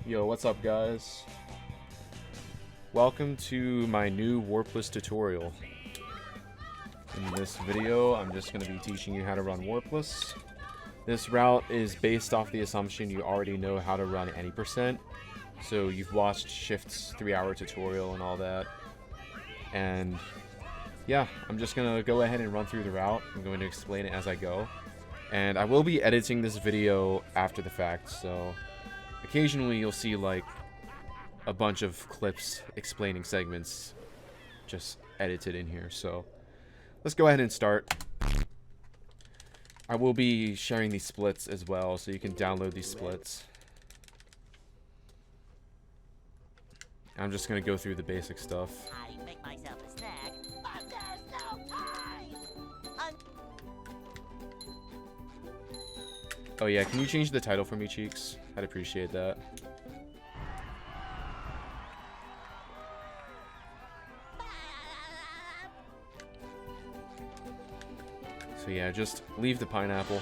Yo, what's up guys? Welcome to my new Warpless tutorial. In this video, I'm just going to be teaching you how to run Warpless. This route is based off the assumption you already know how to run any percent. So you've watched Shift's 3-hour tutorial and all that. And yeah, I'm just going to go ahead and run through the route. I'm going to explain it as I go. And I will be editing this video after the fact, so occasionally you'll see like a bunch of clips explaining segments just edited in here. So let's go ahead and start. I will be sharing these splits as well, so you can download these splits. I'm just going to go through the basic stuff. I make myself a snack, but there's no time. Oh yeah, can you change the title for me, Cheeks? I'd appreciate that. So yeah, just leave the pineapple.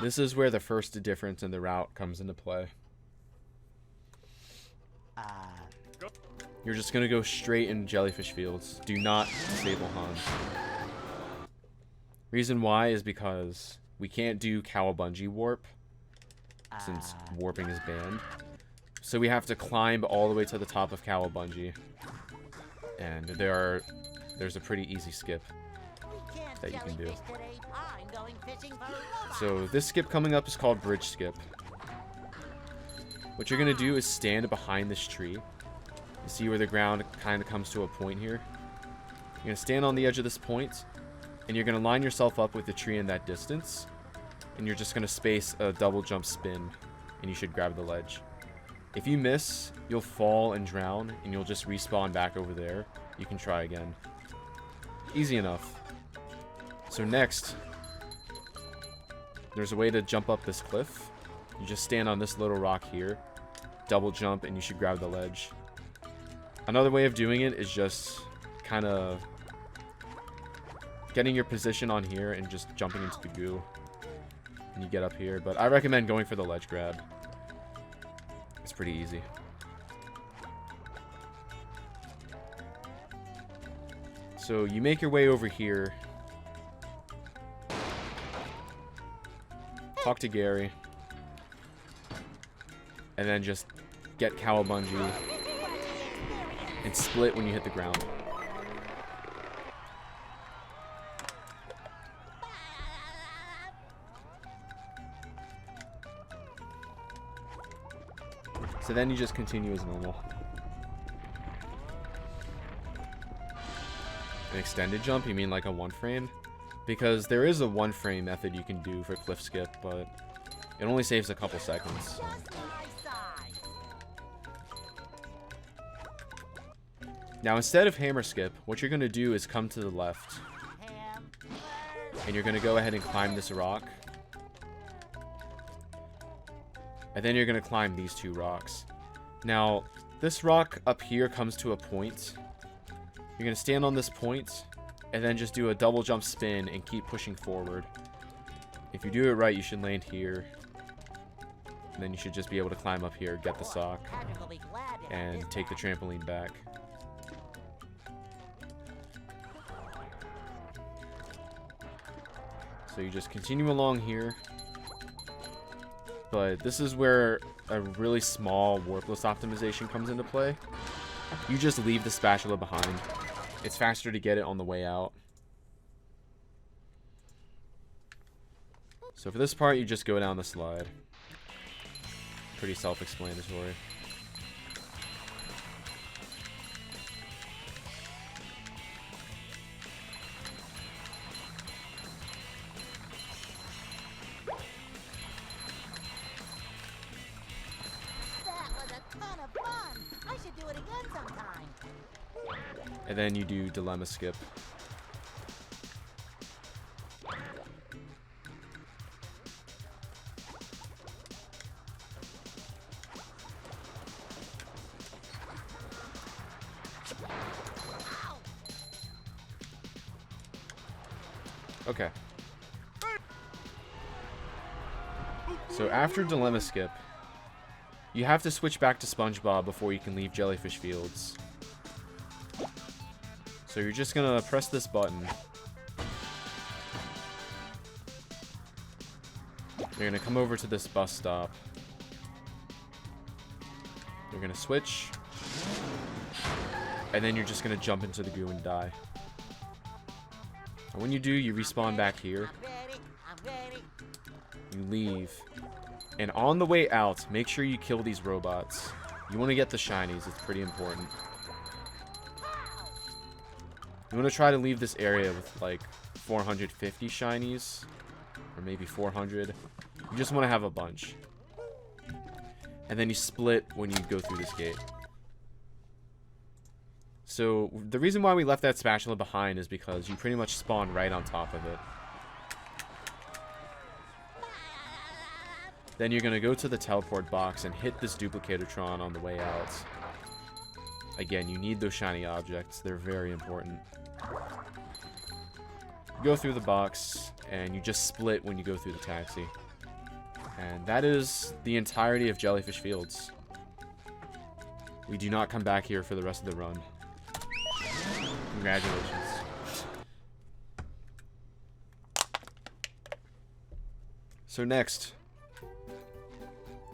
This is where the first difference in the route comes into play. You're just gonna go straight in jellyfish fields. Do not disable Hans. Reason why is because we can't do Cowabungie warp, since warping is banned. So we have to climb all the way to the top of Cowabungie. And there's a pretty easy skip that you can do. So this skip coming up is called Bridge Skip. What you're going to do is stand behind this tree. You see where the ground kind of comes to a point here? You're going to stand on the edge of this point, and you're going to line yourself up with the tree in that distance. And you're just going to space a double jump spin, and you should grab the ledge. If you miss, you'll fall and drown, and you'll just respawn back over there. You can try again. Easy enough. So next, there's a way to jump up this cliff. You just stand on this little rock here, double jump, and you should grab the ledge. Another way of doing it is just kind of getting your position on here and just jumping into the goo. And you get up here, but I recommend going for the ledge grab. It's pretty easy. So you make your way over here. Talk to Gary. And then just get Cowabungie and split when you hit the ground. So then you just continue as normal. An extended jump? You mean like a 1-frame? Because there is a 1-frame method you can do for cliff skip, but it only saves a couple seconds. So. Now instead of hammer skip, what you're going to do is come to the left. And you're going to go ahead and climb this rock. And then you're going to climb these 2 rocks. Now, this rock up here comes to a point. You're going to stand on this point, and then just do a double jump spin and keep pushing forward. If you do it right, you should land here. And then you should just be able to climb up here, get the sock, and take the trampoline back. So you just continue along here. But this is where a really small warpless optimization comes into play. You just leave the spatula behind. It's faster to get it on the way out. So for this part, you just go down the slide. Pretty self-explanatory. And then you do dilemma skip. Okay. So after dilemma skip, You have to switch back to SpongeBob before you can leave Jellyfish Fields. So you're just gonna press this button. You're gonna come over to this bus stop. You're gonna switch. And then you're just gonna jump into the goo and die. And when you do, you respawn back here. I'm ready. You leave. And on the way out, make sure you kill these robots. You want to get the shinies. It's pretty important. You want to try to leave this area with like 450 shinies. Or maybe 400. You just want to have a bunch. And then you split when you go through this gate. So the reason why we left that spatula behind is because you pretty much spawn right on top of it. Then you're going to go to the teleport box and hit this Duplicatotron on the way out. Again, you need those shiny objects. They're very important. You go through the box, and you just split when you go through the taxi. And that is the entirety of Jellyfish Fields. We do not come back here for the rest of the run. Congratulations. So next,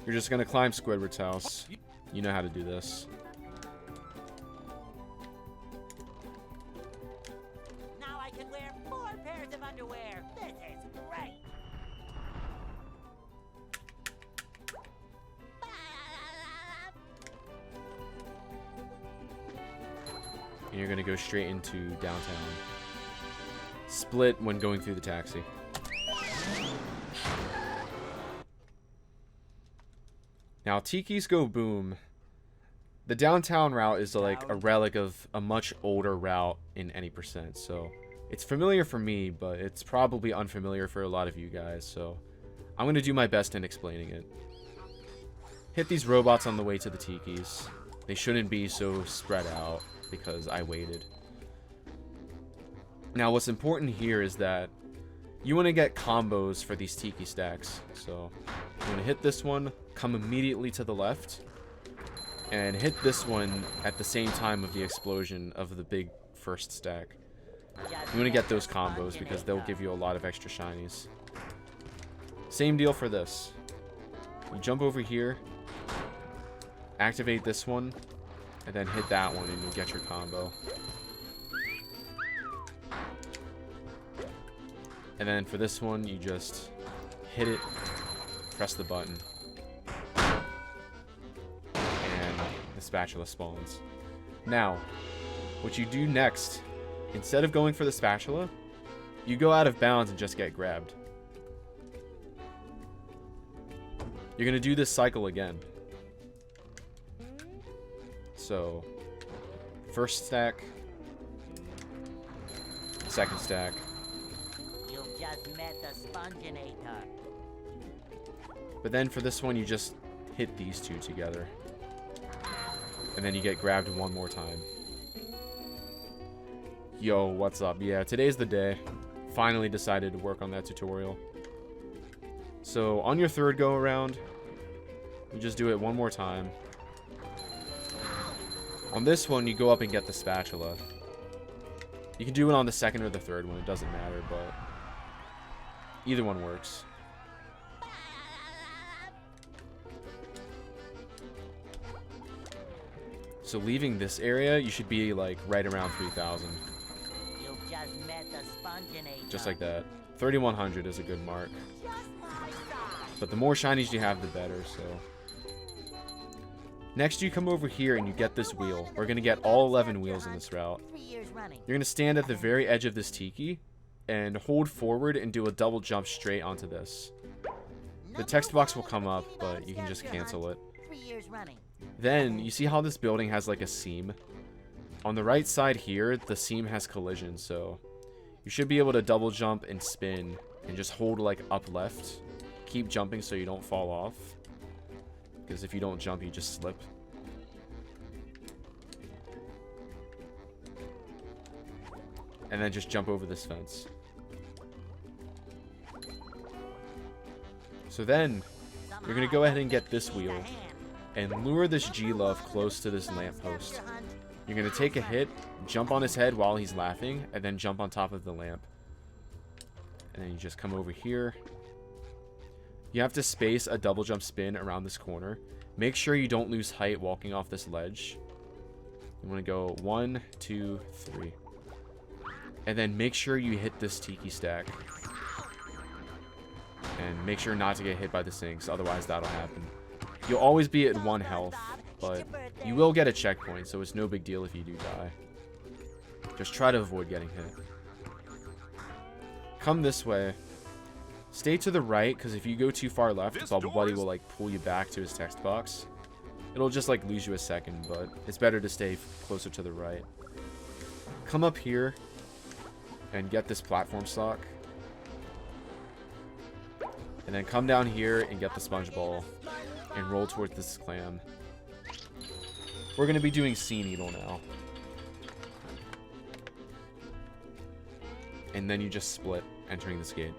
you're just gonna climb Squidward's house. You know how to do this. Now I can wear 4 pairs of underwear. This is great. And you're gonna go straight into downtown. Split when going through the taxi. Now, Tikis go boom. The downtown route is like a relic of a much older route in any percent. So it's familiar for me, but it's probably unfamiliar for a lot of you guys. So I'm going to do my best in explaining it. Hit these robots on the way to the Tikis. They shouldn't be so spread out because I waited. Now, what's important here is that you want to get combos for these Tiki stacks. So you want to hit this one, come immediately to the left, and hit this one at the same time of the explosion of the big first stack. You want to get those combos because they'll give you a lot of extra shinies. Same deal for this. You jump over here, activate this one, and then hit that one and you'll get your combo. And then for this one, you just hit it, press the button, and the spatula spawns. Now, what you do next, instead of going for the spatula, you go out of bounds and just get grabbed. You're going to do this cycle again. So, first stack, second stack. You've just met the Sponginator. But then for this one, you just hit these two together. And then you get grabbed one more time. Yo, what's up? Yeah, today's the day. Finally decided to work on that tutorial. So, on your third go around, you just do it one more time. On this one, you go up and get the spatula. You can do it on the second or the third one, it doesn't matter, but either one works. So leaving this area, you should be like right around 3,000. You've just met the Sponginator. Just like that. 3,100 is a good mark. Just my size. But the more shinies you have, the better, so. Next, you come over here and you get this wheel. We're going to get all 11 wheels in this route. 3 years running. You're going to stand at the very edge of this tiki and hold forward and do a double jump straight onto this. The text box will come up, but you can just cancel it. 3 years running. Then, you see how this building has like a seam? On the right side here, the seam has collision, so you should be able to double jump and spin and just hold like up left. Keep jumping so you don't fall off. Because if you don't jump, you just slip. And then just jump over this fence. So then, you're going to go ahead and get this wheel. and lure this G-Love close to this lamppost. You're going to take a hit, jump on his head while he's laughing, and then jump on top of the lamp. And then you just come over here. You have to space a double jump spin around this corner. Make sure you don't lose height walking off this ledge. You want to go 1, 2, 3. And then make sure you hit this tiki stack. And make sure not to get hit by the sinks, otherwise that'll happen. You'll always be at 1 health, but you will get a checkpoint, so it's no big deal if you do die. Just try to avoid getting hit. Come this way. Stay to the right, because if you go too far left, Bubble Buddy will like pull you back to his text box. It'll just like lose you a second, but it's better to stay closer to the right. Come up here and get this platform stock. And then come down here and get the sponge ball and roll towards this clam. We're going to be doing Sea Needle now. And then you just split, entering this gate.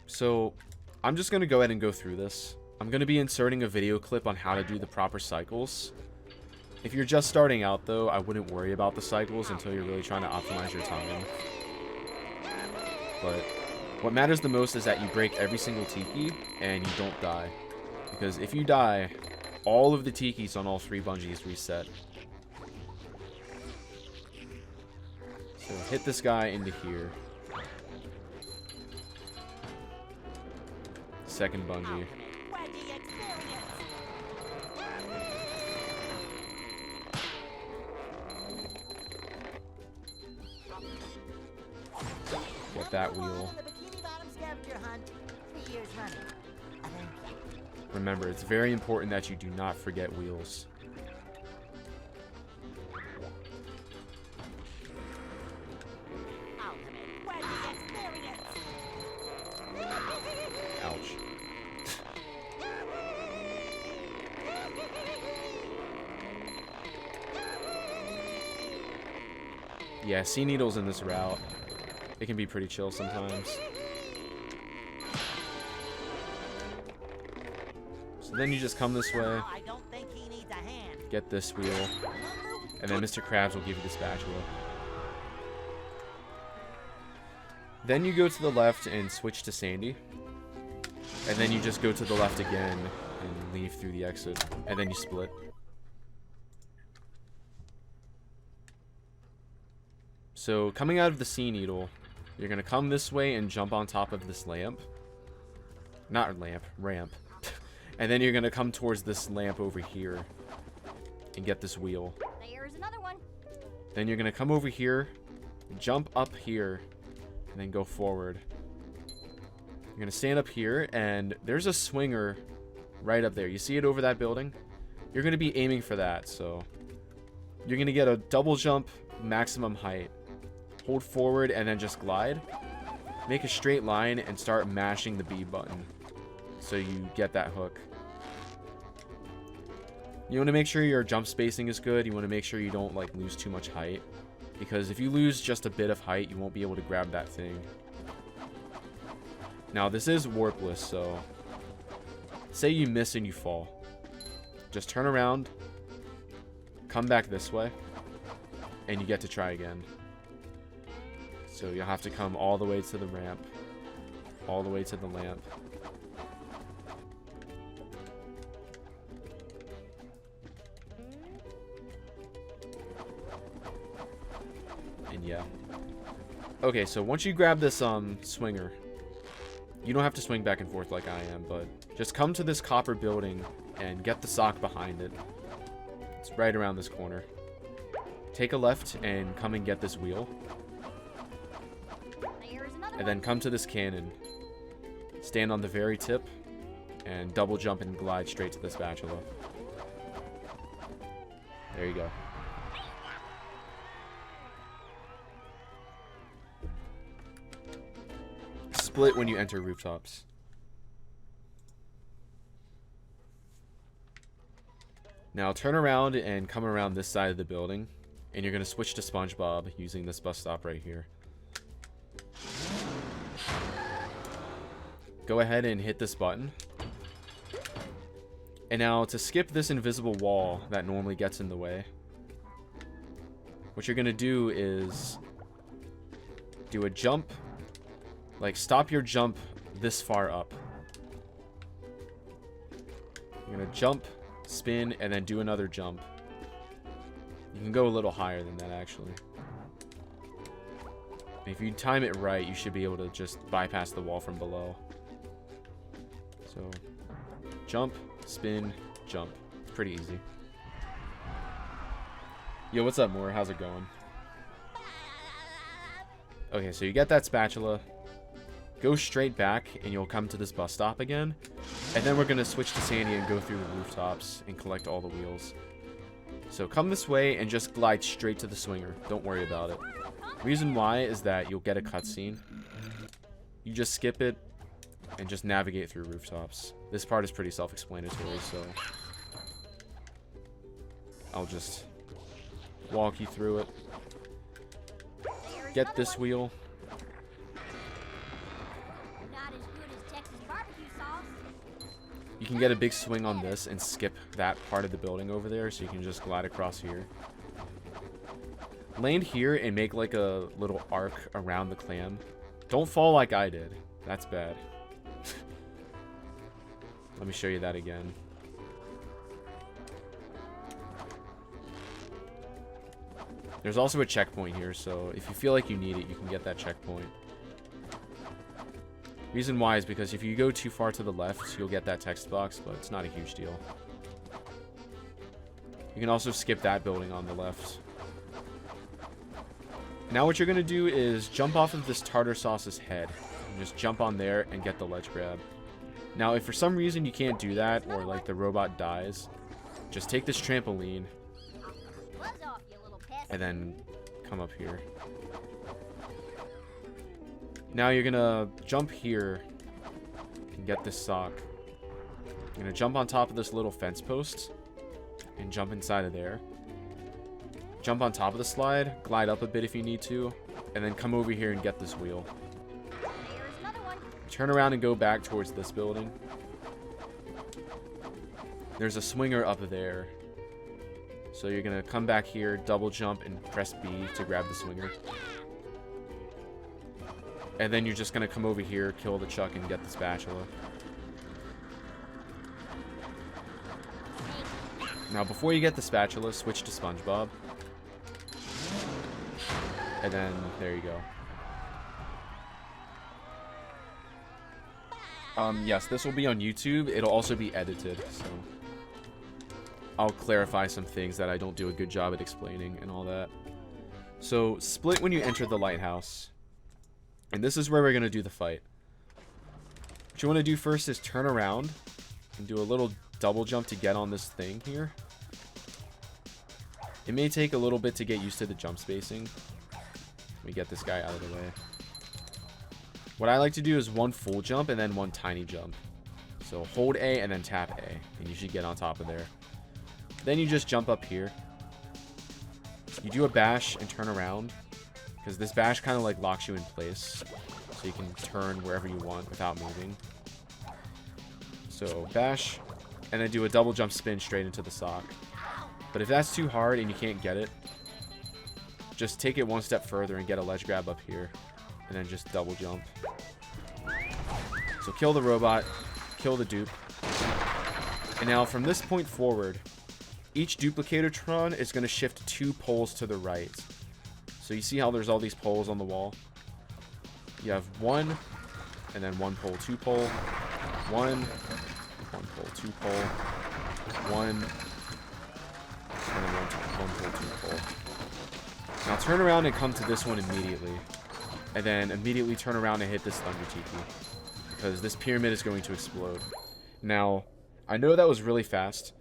So, I'm just going to go ahead and go through this. I'm going to be inserting a video clip on how to do the proper cycles. If you're just starting out, though, I wouldn't worry about the cycles until you're really trying to optimize your time. But what matters the most is that you break every single tiki and you don't die. Because if you die, all of the tikis on all 3 bungees reset. So hit this guy into here. Second bungee. Get that wheel. Remember, it's very important that you do not forget wheels. Ouch. Yeah, Sea Needles in this route. It can be pretty chill sometimes. So then you just come this way, get this wheel, and then Mr. Krabs will give you the spatula. Then you go to the left and switch to Sandy. And then you just go to the left again and leave through the exit. And then you split. So coming out of the Sea Needle, you're going to come this way and jump on top of this lamp. Not lamp, ramp. And then you're going to come towards this lamp over here and get this wheel. There's another one. Then you're going to come over here, jump up here, and then go forward. You're going to stand up here, and there's a swinger right up there. You see it over that building? You're going to be aiming for that, so you're going to get a double jump maximum height. Hold forward and then just glide. Make a straight line and start mashing the B button so you get that hook. You want to make sure your jump spacing is good. You want to make sure you don't like lose too much height, because if you lose just a bit of height, you won't be able to grab that thing. Now this is warpless, so say you miss and you fall. Just turn around, come back this way, and you get to try again. So you'll have to come all the way to the ramp, all the way to the lamp. And yeah. Okay, so once you grab this swinger, you don't have to swing back and forth like I am, but just come to this copper building and get the sock behind it. It's right around this corner. Take a left and come and get this wheel. And then come to this cannon. Stand on the very tip and double jump and glide straight to the spatula. There you go. Split when you enter rooftops. Now turn around and come around this side of the building, and you're going to switch to SpongeBob using this bus stop right here. go ahead and hit this button. And now to skip this invisible wall that normally gets in the way, what you're going to do is do a jump. Like, stop your jump this far up. You're going to jump, spin, and then do another jump. You can go a little higher than that, actually. If you time it right, you should be able to just bypass the wall from below. So, jump, spin, jump. It's pretty easy. Yo, what's up, Moore? How's it going? Okay, so you get that spatula. Go straight back, and you'll come to this bus stop again. And then we're going to switch to Sandy and go through the rooftops and collect all the wheels. So come this way and just glide straight to the swinger. Don't worry about it. Reason why is that you'll get a cutscene. You just skip it and just navigate through rooftops. This part is pretty self-explanatory, so I'll just walk you through it. Get this wheel. You can get a big swing on this and skip that part of the building over there, so you can just glide across here. Land here and make like a little arc around the clam. Don't fall like I did. That's bad. Let me show you that again. There's also a checkpoint here, so if you feel like you need it, you can get that checkpoint. Reason why is because if you go too far to the left, you'll get that text box, but it's not a huge deal. You can also skip that building on the left. Now what you're going to do is jump off of this tartar sauce's head. And just jump on there and get the ledge grab. Now if for some reason you can't do that, or like the robot dies, just take this trampoline and then come up here. Now you're gonna jump here and get this sock. You're gonna jump on top of this little fence post and jump inside of there. Jump on top of the slide, glide up a bit if you need to, and then come over here and get this wheel. Turn around and go back towards this building. There's a swinger up there. So you're gonna come back here, double jump, and press B to grab the swinger. And then you're just going to come over here, kill the chuck, and get the spatula. Now, before you get the spatula, switch to Spongebob. And then, there you go. Yes, this will be on YouTube. It'll also be edited, so I'll clarify some things that I don't do a good job at explaining and all that. So, split when you enter the lighthouse. And this is where we're going to do the fight. What you want to do first is turn around and do a little double jump to get on this thing here. It may take a little bit to get used to the jump spacing. Let me get this guy out of the way. What I like to do is one full jump and then one tiny jump. So hold A and then tap A, and you should get on top of there. Then you just jump up here. You do a bash and turn around, because this bash kind of like locks you in place, so you can turn wherever you want without moving. So bash, and then do a double jump spin straight into the sock. But if that's too hard and you can't get it, just take it one step further and get a ledge grab up here, and then just double jump. So kill the robot, kill the dupe. And now from this point forward, each Duplicator-tron is going to shift 2 poles to the right. So you see how there's all these poles on the wall? You have 1, and then 1 pole, 2 pole, 1 pole, 2 pole, 1, and then 1 pole, 2 pole. Now turn around and come to this one immediately. And then immediately turn around and hit this Thunder Tiki, because this pyramid is going to explode. Now, I know that was really fast.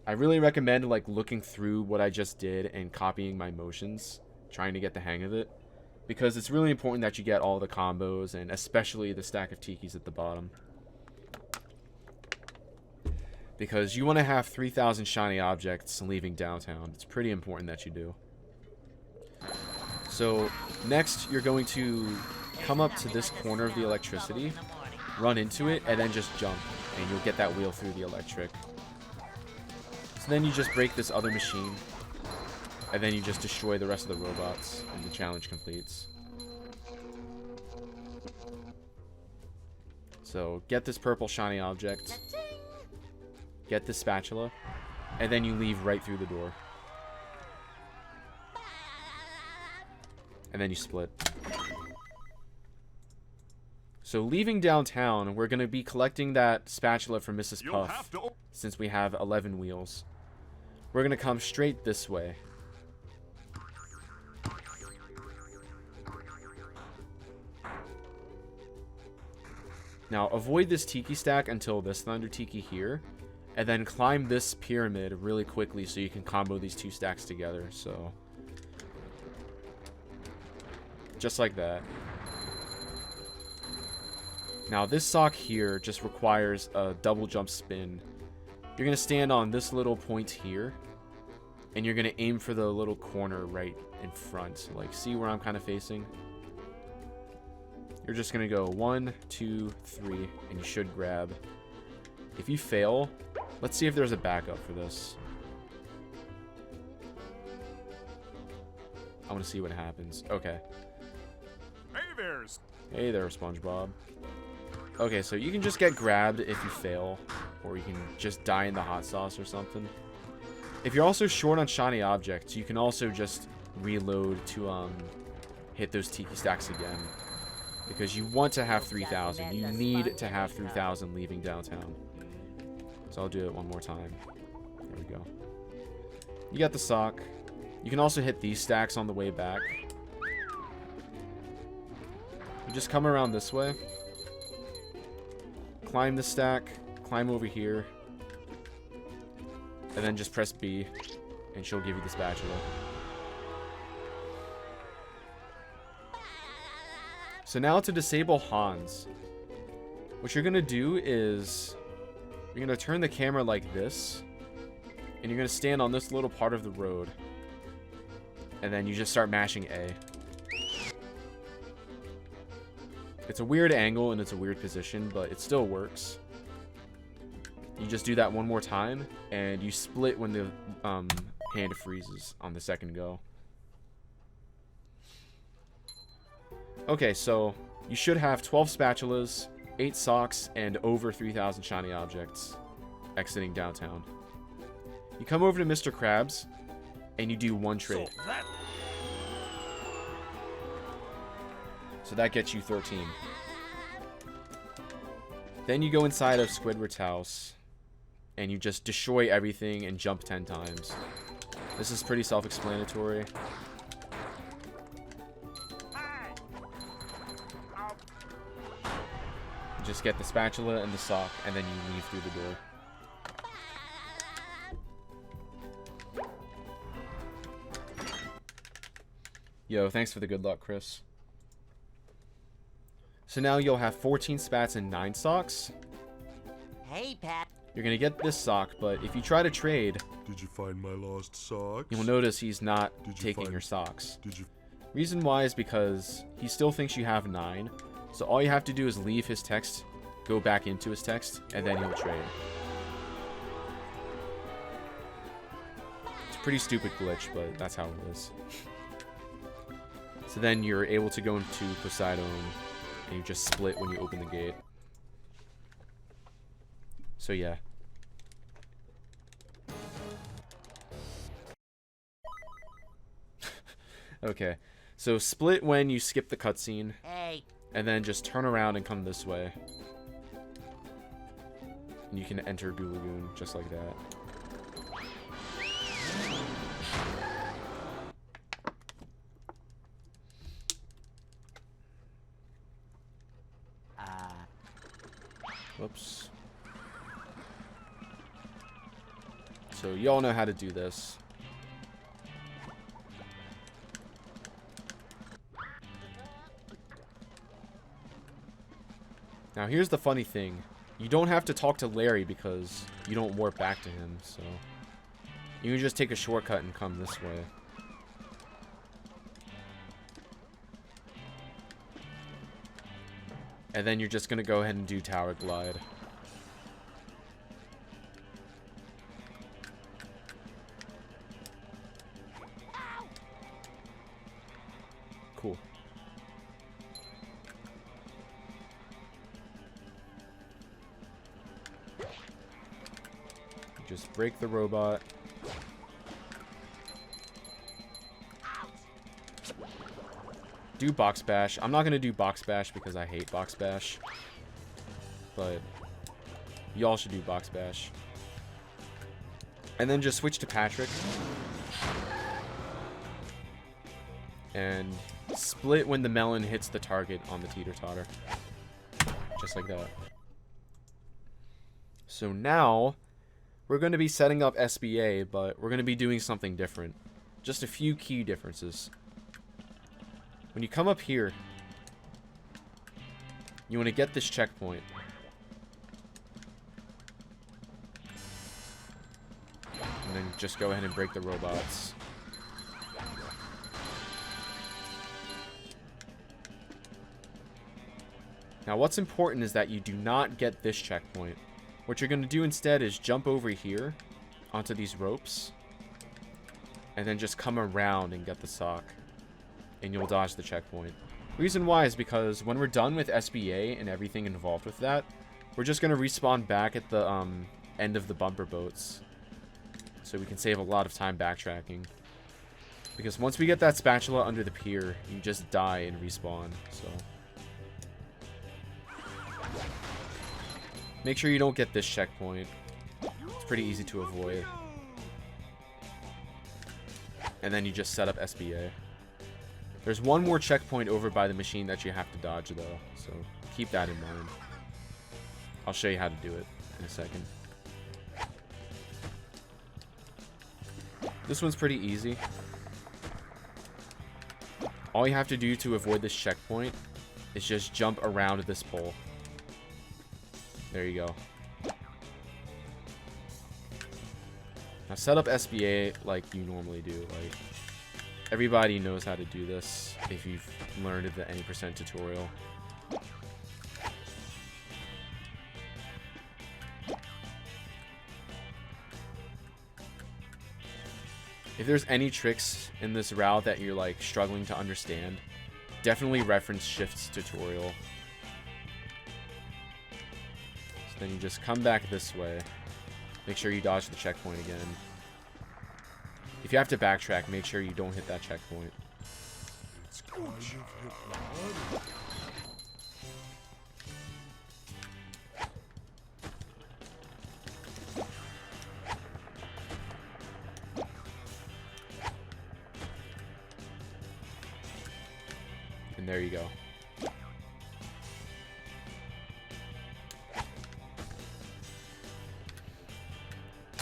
I really recommend like looking through what I just did and copying my motions, trying to get the hang of it, because it's really important that you get all the combos, and especially the stack of tikis at the bottom, because you want to have 3,000 shiny objects leaving downtown. It's pretty important that you do. So next you're going to come up to this corner of the electricity run into it, and then just jump, and you'll get that wheel through the electric. So then you just break this other machine, and then you just destroy the rest of the robots, and the challenge completes. So get this purple shiny object, get this spatula, and then you leave right through the door. And then you split. So leaving downtown, we're going to be collecting that spatula from Mrs. Puff, since we have 11 wheels. We're going to come straight this way. Now, avoid this tiki stack until this thunder tiki here, and then climb this pyramid really quickly so you can combo these two stacks together. So, just like that. Now, this sock here just requires a double jump spin. You're going to stand on this little point here, and you're going to aim for the little corner right in front. Like, see where I'm kind of facing? You're just going to go 1, 2, 3, and you should grab. If you fail, let's see if there's a backup for this. I want to see what happens. Okay. Hey there, Spongebob. Okay, so you can just get grabbed if you fail, or you can just die in the hot sauce or something. If you're also short on shiny objects, you can also just reload to hit those tiki stacks again. Because you want to have 3,000. You need to have 3,000 leaving downtown. So I'll do it one more time. There we go. You got the sock. You can also hit these stacks on the way back. You just come around this way. Climb the stack. Climb over here. And then just press B. And she'll give you the spatula. So now to disable Hans. What you're going to do is you're going to turn the camera like this. And you're going to stand on this little part of the road. And then you just start mashing A. It's a weird angle and it's a weird position, but it still works. You just do that one more time, and you split when the hand freezes on the second go. Okay, so you should have 12 spatulas, 8 socks, and over 3,000 shiny objects exiting downtown. You come over to Mr. Krabs, and you do one trade. So that gets you 13. Then you go inside of Squidward's house, and you just destroy everything and jump 10 times. This is pretty self-explanatory. You just get the spatula and the sock, and then you leave through the door. Yo, thanks for the good luck, Chris. So now you'll have 14 spats and 9 socks. Hey, Pat. You're going to get this sock, but if you try to trade... Did you find my lost socks? You'll notice he's not taking your socks. Reason why is because he still thinks you have 9. So all you have to do is leave his text, go back into his text, and then he'll trade. It's a pretty stupid glitch, but that's how it is. So then you're able to go into Poseidon, and you just split when you open the gate. So yeah. Okay. So split when you skip the cutscene. Hey. And then just turn around and come this way. And you can enter Goo Lagoon just like that. Whoops. So you all know how to do this. Now here's the funny thing. You don't have to talk to Larry because you don't warp back to him, so you can just take a shortcut and come this way. And then you're just going to go ahead and do tower glide. Cool. Just break the robot. Do box bash. I'm not going to do box bash because I hate box bash. But y'all should do box bash. And then just switch to Patrick. And split when the melon hits the target on the teeter-totter. Just like that. So now, we're going to be setting up SBA, but we're going to be doing something different. Just a few key differences. When you come up here, you want to get this checkpoint. And then just go ahead and break the robots. Now what's important is that you do not get this checkpoint. What you're going to do instead is jump over here onto these ropes. And then just come around and get the sock. And you'll dodge the checkpoint. Reason why is because when we're done with SBA and everything involved with that, we're just going to respawn back at the end of the bumper boats. So we can save a lot of time backtracking. Because once we get that spatula under the pier, you just die and respawn. So make sure you don't get this checkpoint. It's pretty easy to avoid. And then you just set up SBA. There's one more checkpoint over by the machine that you have to dodge, though. So keep that in mind. I'll show you how to do it in a second. This one's pretty easy. All you have to do to avoid this checkpoint is just jump around this pole. There you go. Now set up SBA like you normally do. Like, everybody knows how to do this if you've learned the any % tutorial. If there's any tricks in this route that you're like struggling to understand, definitely reference Shift's tutorial. So then you just come back this way. Make sure you dodge the checkpoint again. If you have to backtrack, make sure you don't hit that checkpoint. It's kind of hypnotic. And there you go.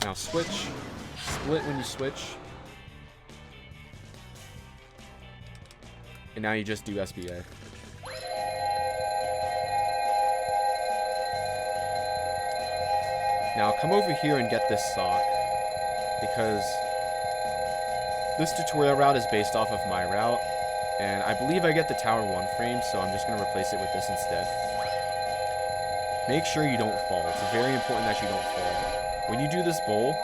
Now switch. Split when you switch. And now you just do SBA. Now come over here and get this sock. Because this tutorial route is based off of my route. And I believe I get the tower 1 frame, so I'm just going to replace it with this instead. Make sure you don't fall. It's very important that you don't fall. When you do this bowl,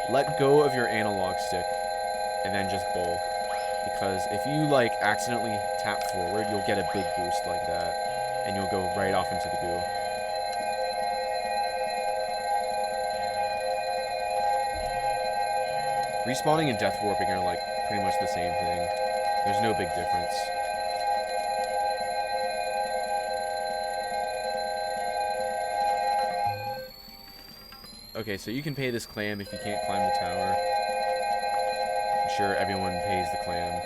let go of your analog stick and then just bowl. Because if you like accidentally tap forward, you'll get a big boost like that. And you'll go right off into the goo. Respawning and death warping are like pretty much the same thing. There's no big difference. Okay, so you can pay this clam if you can't climb the tower. I'm sure everyone pays the clam.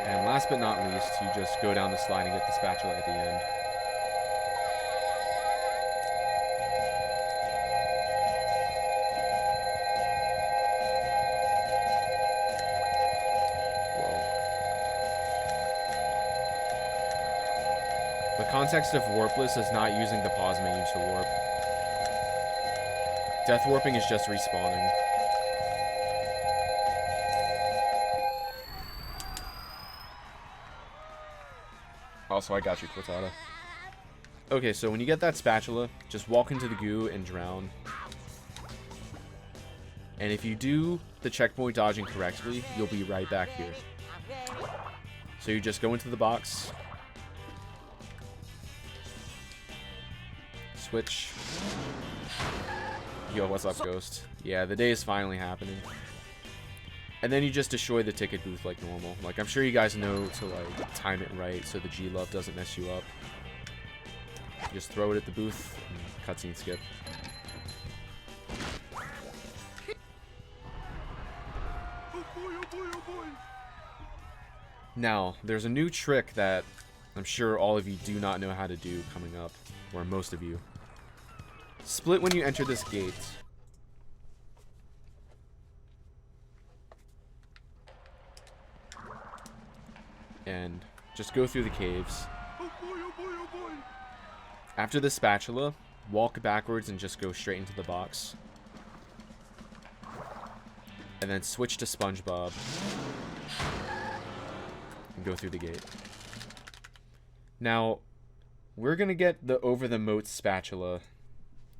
And last but not least, you just go down the slide and get the spatula at the end. The context of Warpless is not using the pause menu to warp. Death warping is just respawning. Also, I got you, Cortana. Okay, so when you get that spatula, just walk into the goo and drown. And if you do the checkpoint dodging correctly, you'll be right back here. So you just go into the box. Switch. Yo, what's up, Ghost? Yeah, the day is finally happening. And then you just destroy the ticket booth like normal. Like, I'm sure you guys know to, like, time it right so the G-Love doesn't mess you up. Just throw it at the booth and cutscene skip. Now, there's a new trick that I'm sure all of you do not know how to do coming up, or most of you. Split when you enter this gate. And just go through the caves. After the spatula, walk backwards and just go straight into the box. And then switch to Spongebob. And go through the gate. Now, we're going to get the over-the-moat spatula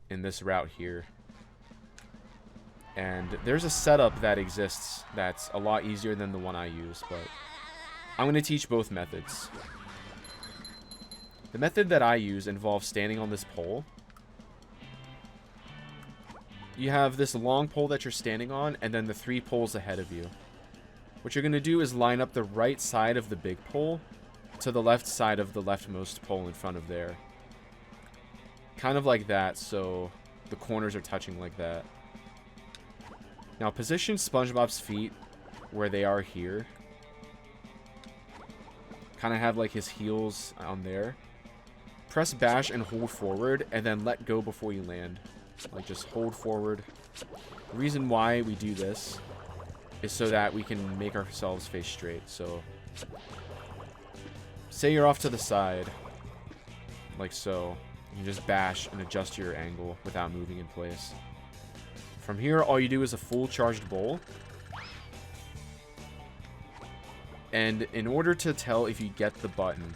in this route here. And there's a setup that exists that's a lot easier than the one I use, but I'm going to teach both methods. The method that I use involves standing on this pole. You have this long pole that you're standing on, and then the 3 poles ahead of you. What you're going to do is line up the right side of the big pole to the left side of the leftmost pole in front of there. Kind of like that, so the corners are touching like that. Now position SpongeBob's feet where they are here. Kind of have like his heels on there. Press bash and hold forward, and then let go before you land. Like, just hold forward. The reason why we do this is so that we can make ourselves face straight. So, say you're off to the side, like so. You can just bash and adjust your angle without moving in place. From here, all you do is a full charged bowl. And in order to tell if you get the button,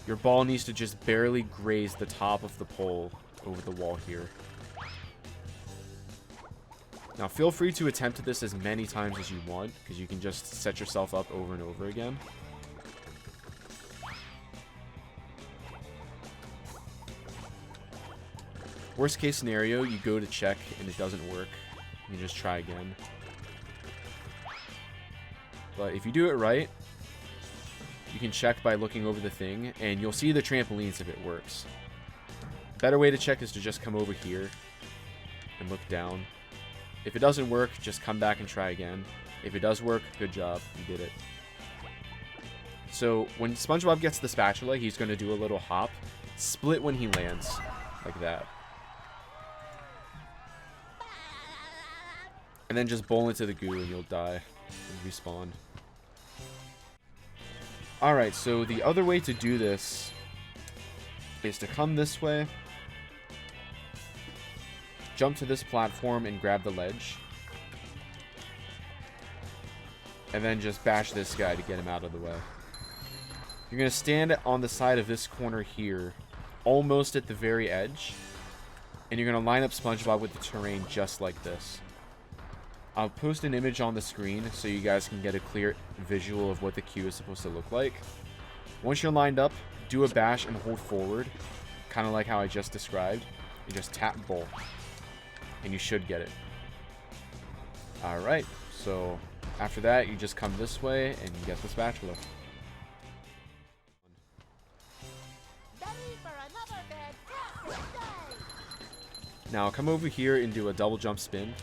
your ball needs to just barely graze the top of the pole over the wall here. Now, feel free to attempt this as many times as you want, because you can just set yourself up over and over again. Worst case scenario, you go to check and it doesn't work. You just try again. But if you do it right, you can check by looking over the thing, and you'll see the trampolines if it works. Better way to check is to just come over here and look down. If it doesn't work, just come back and try again. If it does work, good job, you did it. So when SpongeBob gets the spatula, he's going to do a little hop. Split when he lands, like that. And then just bowl into the goo and you'll die and respawn. Alright, so the other way to do this is to come this way, jump to this platform and grab the ledge, and then just bash this guy to get him out of the way. You're going to stand on the side of this corner here, almost at the very edge, and you're going to line up SpongeBob with the terrain just like this. I'll post an image on the screen so you guys can get a clear visual of what the queue is supposed to look like. Once you're lined up, do a bash and hold forward, kind of like how I just described, and just tap bowl, and you should get it. Alright, so after that, you just come this way and you get the spatula. Now come over here and do a double jump spin.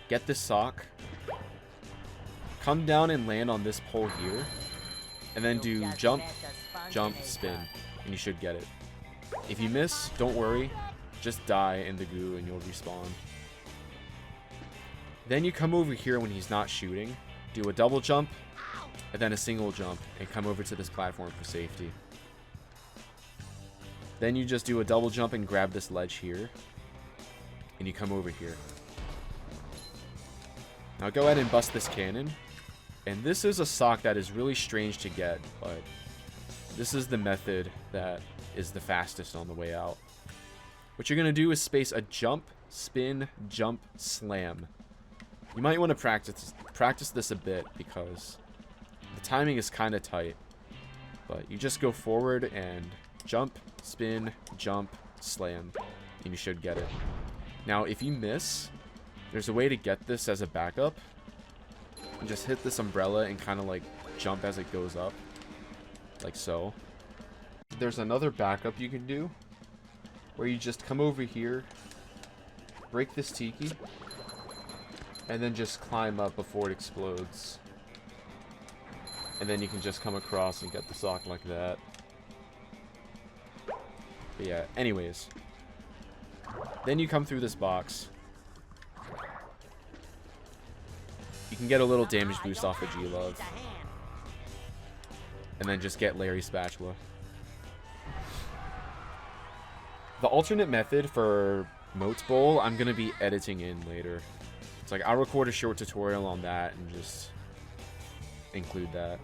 Get this sock. Come down and land on this pole here. And then do jump, jump, spin. And you should get it. If you miss, don't worry. Just die in the goo and you'll respawn. Then you come over here when he's not shooting. Do a double jump. and then a single jump, and come over to this platform for safety. Then you just do a double jump and grab this ledge here, and you come over here. Now go ahead and bust this cannon, and this is a sock that is really strange to get, but this is the method that is the fastest on the way out. What you're going to do is space a jump, spin, jump, slam. You might want to practice this a bit because the timing is kind of tight. But you just go forward and jump, spin, jump, slam, and you should get it. Now, if you miss, there's a way to get this as a backup. You just hit this umbrella and kind of like jump as it goes up, like so. There's another backup you can do where you just come over here, break this tiki, and then just climb up before it explodes. And then you can just come across and get the sock like that. But yeah, anyways. Then you come through this box. You can get a little damage boost off of G-Love. And then just get Larry Spatula. The alternate method for Moats Bowl, I'm going to be editing in later. It's like, I'll record a short tutorial on that and just include that.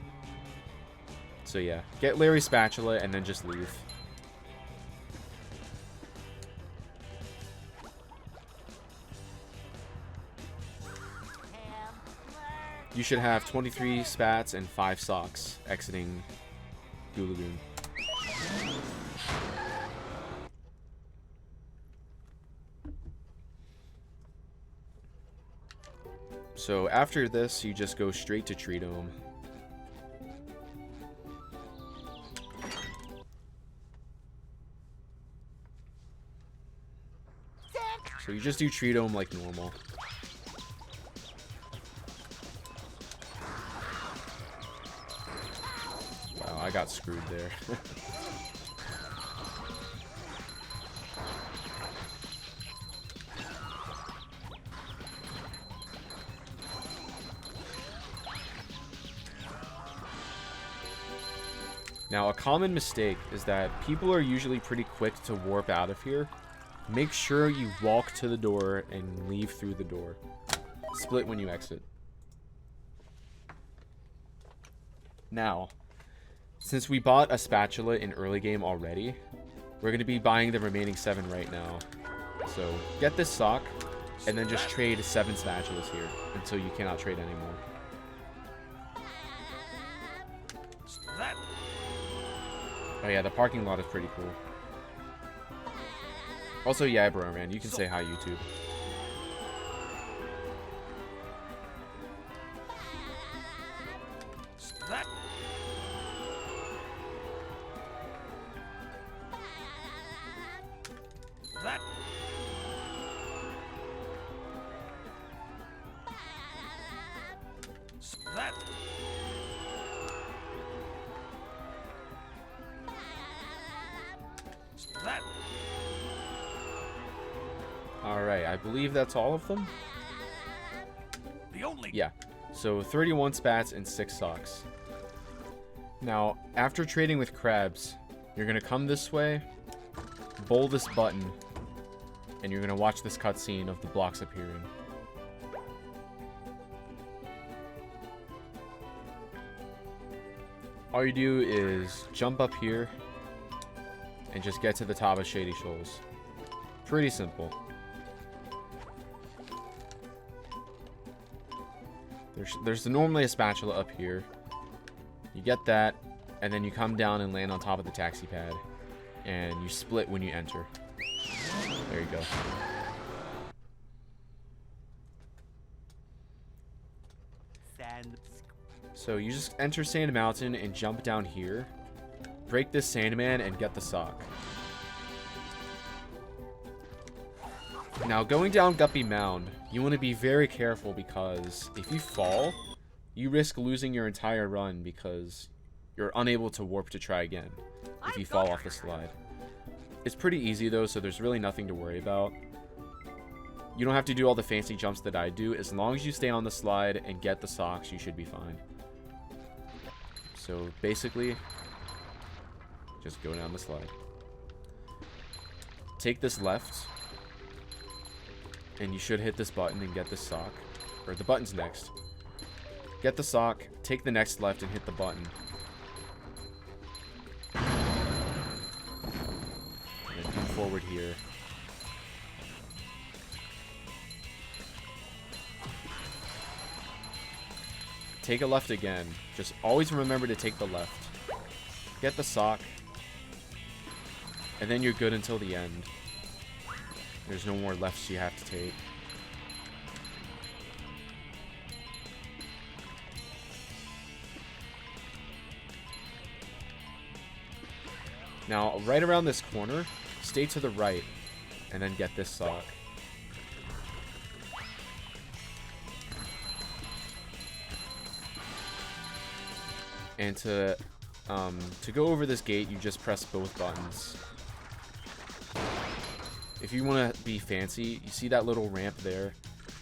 So yeah, get Larry Spatula and then just leave. You should have 23 spats and 5 socks exiting Goo Lagoon. So after this, you just go straight to Tree Dome. So you just do Tree Dome like normal. Wow, I got screwed there. Now, a common mistake is that people are usually pretty quick to warp out of here. Make sure you walk to the door and leave through the door. Split when you exit. Now, since we bought a spatula in early game already, we're going to be buying the remaining 7 right now. So, get this sock, and then just trade 7 spatulas here until you cannot trade anymore. Oh yeah, the parking lot is pretty cool. Also, yeah, bro, man, you can say hi, YouTube. Alright, I believe that's all of them. Yeah, so 31 spats and 6 socks. Now, after trading with crabs, you're going to come this way, bowl this button, and you're going to watch this cutscene of the blocks appearing. All you do is jump up here and just get to the top of Shady Shoals. Pretty simple. There's normally a spatula up here. You get that, and then you come down and land on top of the taxi pad. And you split when you enter. There you go. So you just enter Sand Mountain and jump down here. Break this Sandman and get the sock. Now, going down Guppy Mound, you want to be very careful because if you fall, you risk losing your entire run because you're unable to warp to try again if you fall off the slide. It's pretty easy though, so there's really nothing to worry about. You don't have to do all the fancy jumps that I do. As long as you stay on the slide and get the socks, you should be fine. So basically, just go down the slide. Take this left, and you should hit this button and get this sock. Or the button's next. Get the sock, take the next left, and hit the button. And then come forward here. Take a left again. Just always remember to take the left. Get the sock. And then you're good until the end. There's no more lefts you have to take. Now, right around this corner, stay to the right, and then get this sock. And to go over this gate, you just press both buttons. If you want to be fancy, you see that little ramp there?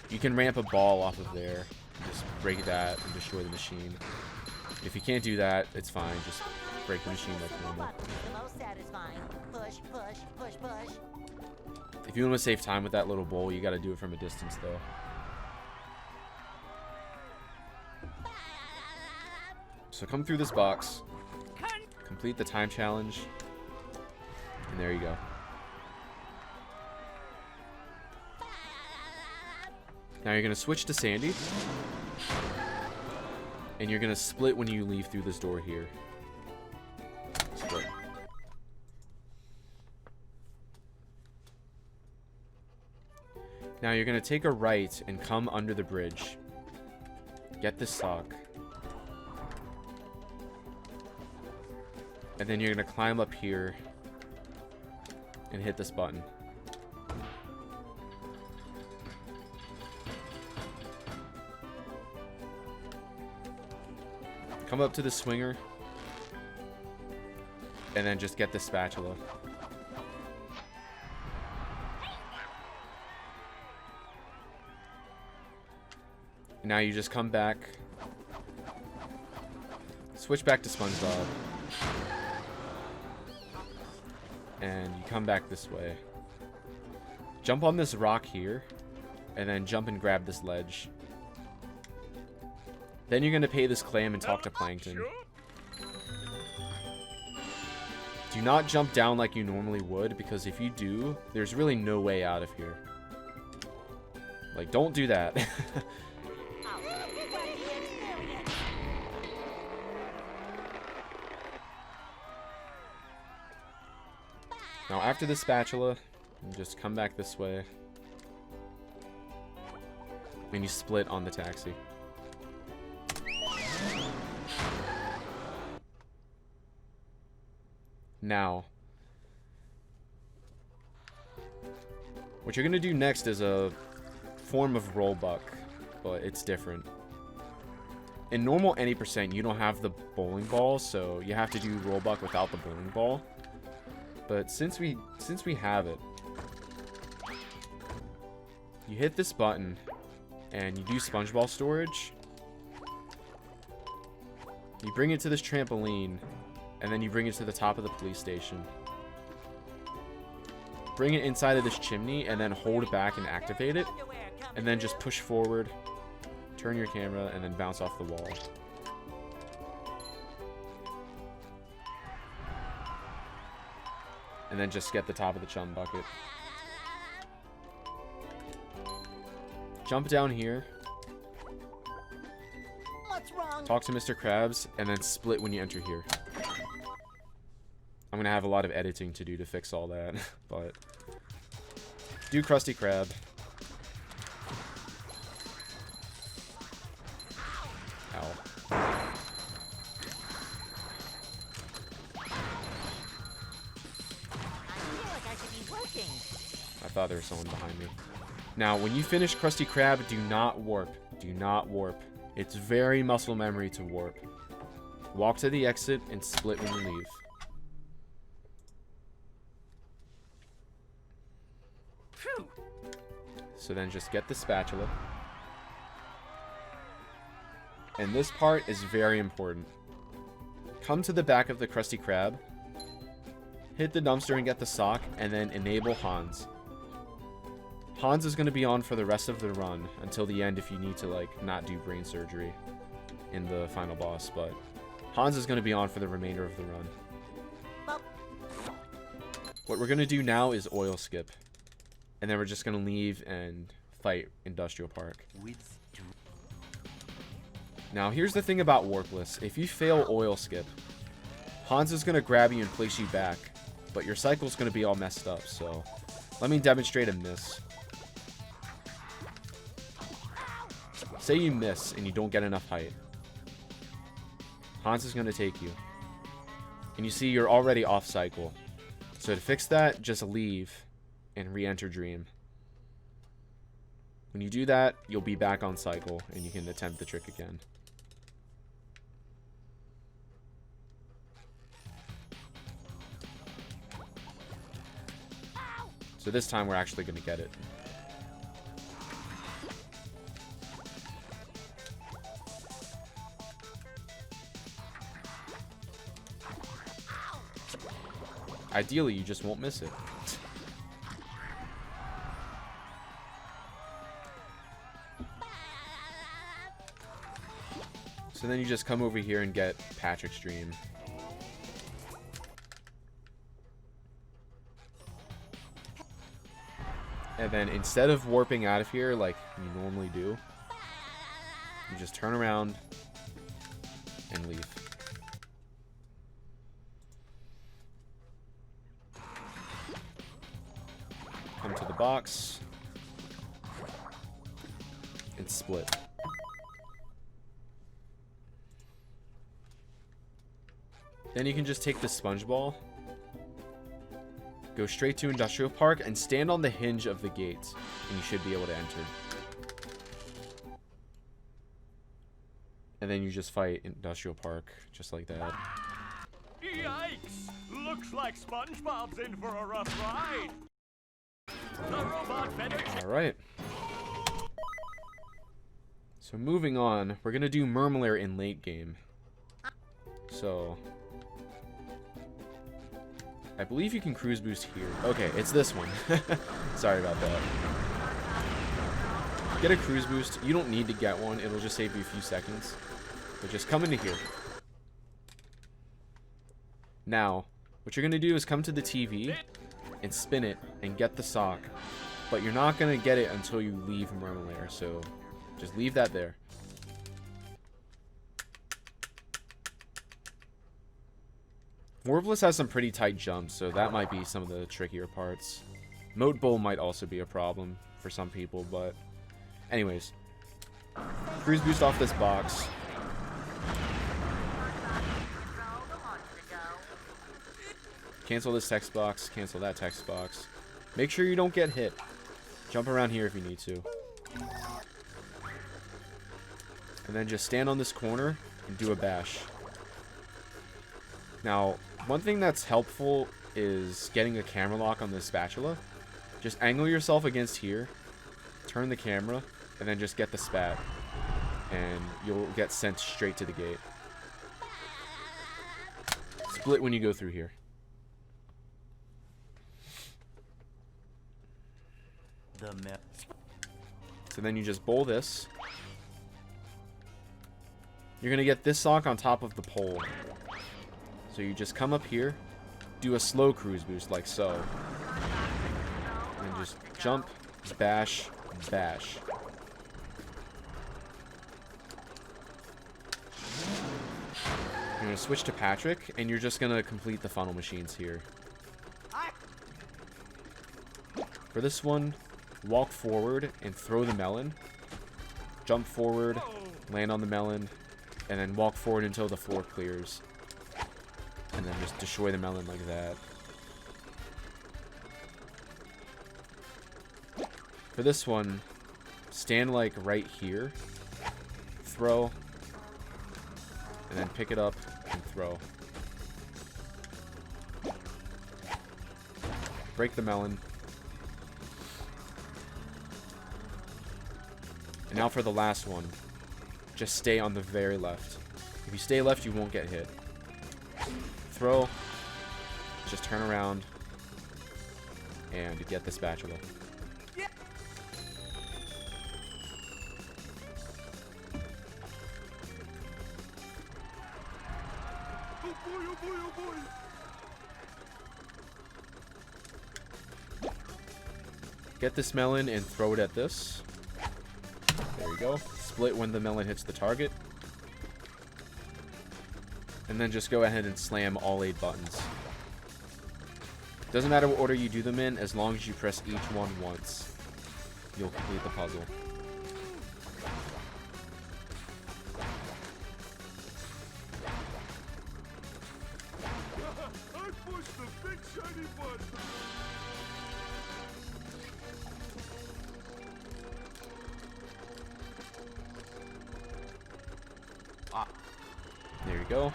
You can ramp a ball off of there. Just break that and destroy the machine. If you can't do that, it's fine. Just break the machine like normal. If you want to save time with that little bowl, you got to do it from a distance, though. So come through this box, complete the time challenge, and there you go. Now you're going to switch to Sandy, and you're going to split when you leave through this door here. Split. Now you're going to take a right and come under the bridge. Get this sock. And then you're going to climb up here and hit this button. Come up to the swinger. And then just get the spatula. Now you just come back. Switch back to Spongebob. And you come back this way. Jump on this rock here. And then jump and grab this ledge. Then you're going to pay this clam and talk to Plankton. Do not jump down like you normally would, because if you do, there's really no way out of here. Like, don't do that. Now, after the spatula, you just come back this way. And you split on the taxi. Now, what you're going to do next is a form of rollbuck, but it's different. In normal any percent, you don't have the bowling ball, so you have to do rollbuck without the bowling ball. But since we have it, you hit this button and you do SpongeBall storage. You bring it to this trampoline, and then you bring it to the top of the police station. Bring it inside of this chimney, and then hold it back and activate it. And then just push forward, turn your camera, and then bounce off the wall. And then just get the top of the chum bucket. Jump down here. What's wrong? Talk to Mr. Krabs, and then split when you enter here. I'm gonna have a lot of editing to do to fix all that, but do Krusty Krab. Ow. I thought there was someone behind me. Now, when you finish Krusty Krab, do not warp. Do not warp. It's very muscle memory to warp. Walk to the exit and split when you leave. So then just get the spatula. And this part is very important. come to the back of the Krusty Krab, hit the dumpster and get the sock, and then enable Hans. Hans is going to be on for the rest of the run until the end if you need to, like, not do brain surgery in the final boss, but Hans is going to be on for the remainder of the run. What we're going to do now is oil skip, and then we're just going to leave and fight Industrial Park. Now, here's the thing about Warpless. If you fail oil skip, Hans is going to grab you and place you back, but your cycle's going to be all messed up, so let me demonstrate a miss. Say you miss and you don't get enough height. Hans is going to take you. And you see you're already off cycle. So to fix that, just leave and re-enter Dream. When you do that, you'll be back on cycle and you can attempt the trick again. So this time we're actually going to get it. Ideally, you just won't miss it. So then you just come over here and get Patrick's Dream. And then instead of warping out of here like you normally do, you just turn around and leave. Come to the box and split. Then you can just take the sponge ball, go straight to Industrial Park, and stand on the hinge of the gate, and you should be able to enter. And then you just fight Industrial Park, just like that. Yikes! Looks like SpongeBob's in for a rough ride. The robot better Alright. So moving on, we're going to do Murmler in late game. So I believe you can cruise boost here. Okay, it's this one. Sorry about that. Get a cruise boost. You don't need to get one. It'll just save you a few seconds. But just come into here. Now, what you're going to do is come to the TV and spin it and get the sock. But you're not going to get it until you leave Murmler. So just leave that there. Warpless has some pretty tight jumps, so that might be some of the trickier parts. Moat Bowl might also be a problem for some people, but anyways. Cruise boost off this box. Cancel this text box, cancel that text box. Make sure you don't get hit. Jump around here if you need to. And then just stand on this corner and do a bash. Now, one thing that's helpful is getting a camera lock on this spatula. Just angle yourself against here, turn the camera, and then just get the spat. And you'll get sent straight to the gate. Split when you go through here. So then you just bowl this. You're going to get this sock on top of the pole. So you just come up here, do a slow cruise boost like so. And just jump, bash, bash. You're going to switch to Patrick, and you're just going to complete the funnel machines here. For this one, walk forward and throw the melon. Jump forward, land on the melon, and then walk forward until the floor clears. And then just destroy the melon like that. For this one, stand like right here, throw, and then pick it up and throw. Break the melon. And now for the last one, just stay on the very left. If you stay left, you won't get hit. throw, just turn around and get the spatula. Oh boy, oh boy, oh boy. Get this melon and throw it at this. There you go. Split when the melon hits the target. And then just go ahead and slam all 8 buttons. Doesn't matter what order you do them in, as long as you press each one once, you'll complete the puzzle. I pushed the big shiny button. There you go.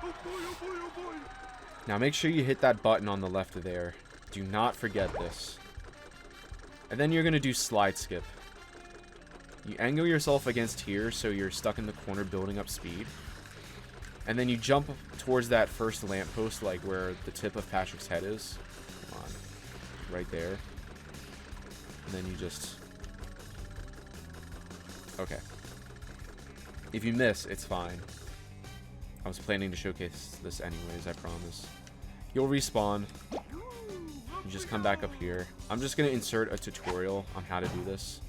Oh boy, oh boy, oh boy. Now make sure you hit that button on the left of there. Do not forget this. And then you're going to do slide skip. You angle yourself against here so you're stuck in the corner building up speed. And then you jump towards that first lamppost, like where the tip of Patrick's head is. Come on. Right there. And then you just... Okay. If you miss, it's fine. I was planning to showcase this anyways, I promise. You'll respawn. You just come back up here. I'm just going to insert a tutorial on how to do this.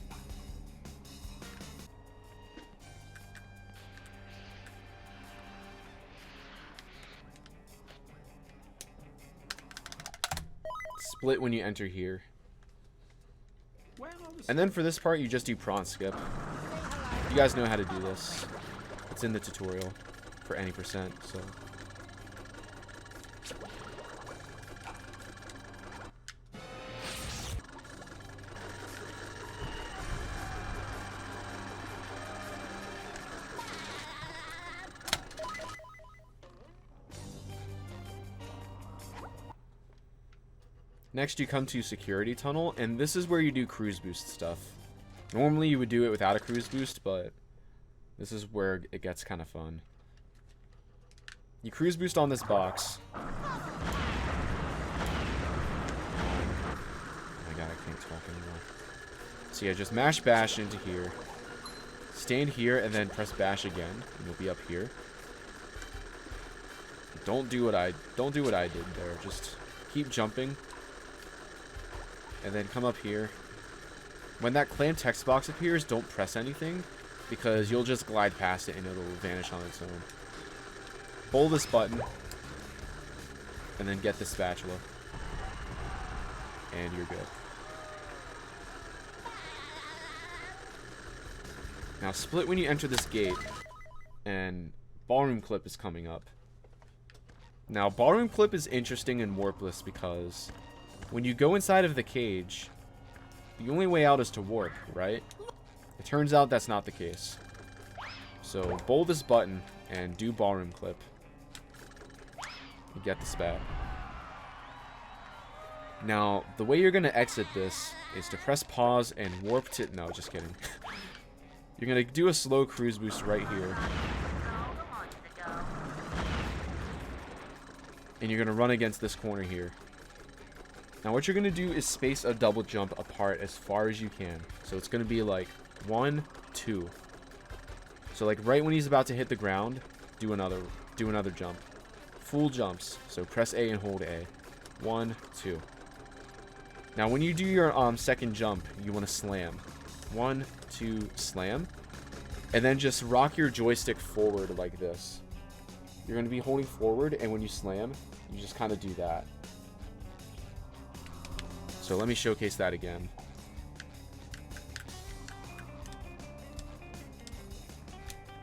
Split when you enter here. And then for this part, you just do prawn skip. You guys know how to do this. It's in the tutorial for any percent, so... Next, you come to Security Tunnel, and this is where you do cruise boost stuff. Normally, you would do it without a cruise boost, but this is where it gets kind of fun. You cruise boost on this box. Oh my god, I can't talk anymore. So yeah, just mash bash into here. Stand here, and then press bash again, and you'll be up here. Don't do what I did there. Just keep jumping. And then come up here. When that clan text box appears, don't press anything, because you'll just glide past it and it'll vanish on its own. Hold this button, and then get the spatula. And you're good. Now split when you enter this gate, and ballroom clip is coming up. Now ballroom clip is interesting in Warpless because when you go inside of the cage, the only way out is to warp, right? It turns out that's not the case. So, bold this button and do ballroom clip. You get the spat. Now, the way you're going to exit this is to press pause and warp to... No, just kidding. You're going to do a slow cruise boost right here. And you're going to run against this corner here. Now what you're going to do is space a double jump apart as far as you can. So it's going to be like 1, 2. So like right when he's about to hit the ground, do another jump. Full jumps. So press A and hold A. 1, 2. Now when you do your second jump, you want to slam. 1, 2, slam. And then just rock your joystick forward like this. You're going to be holding forward, and when you slam, you just kind of do that. So let me showcase that again.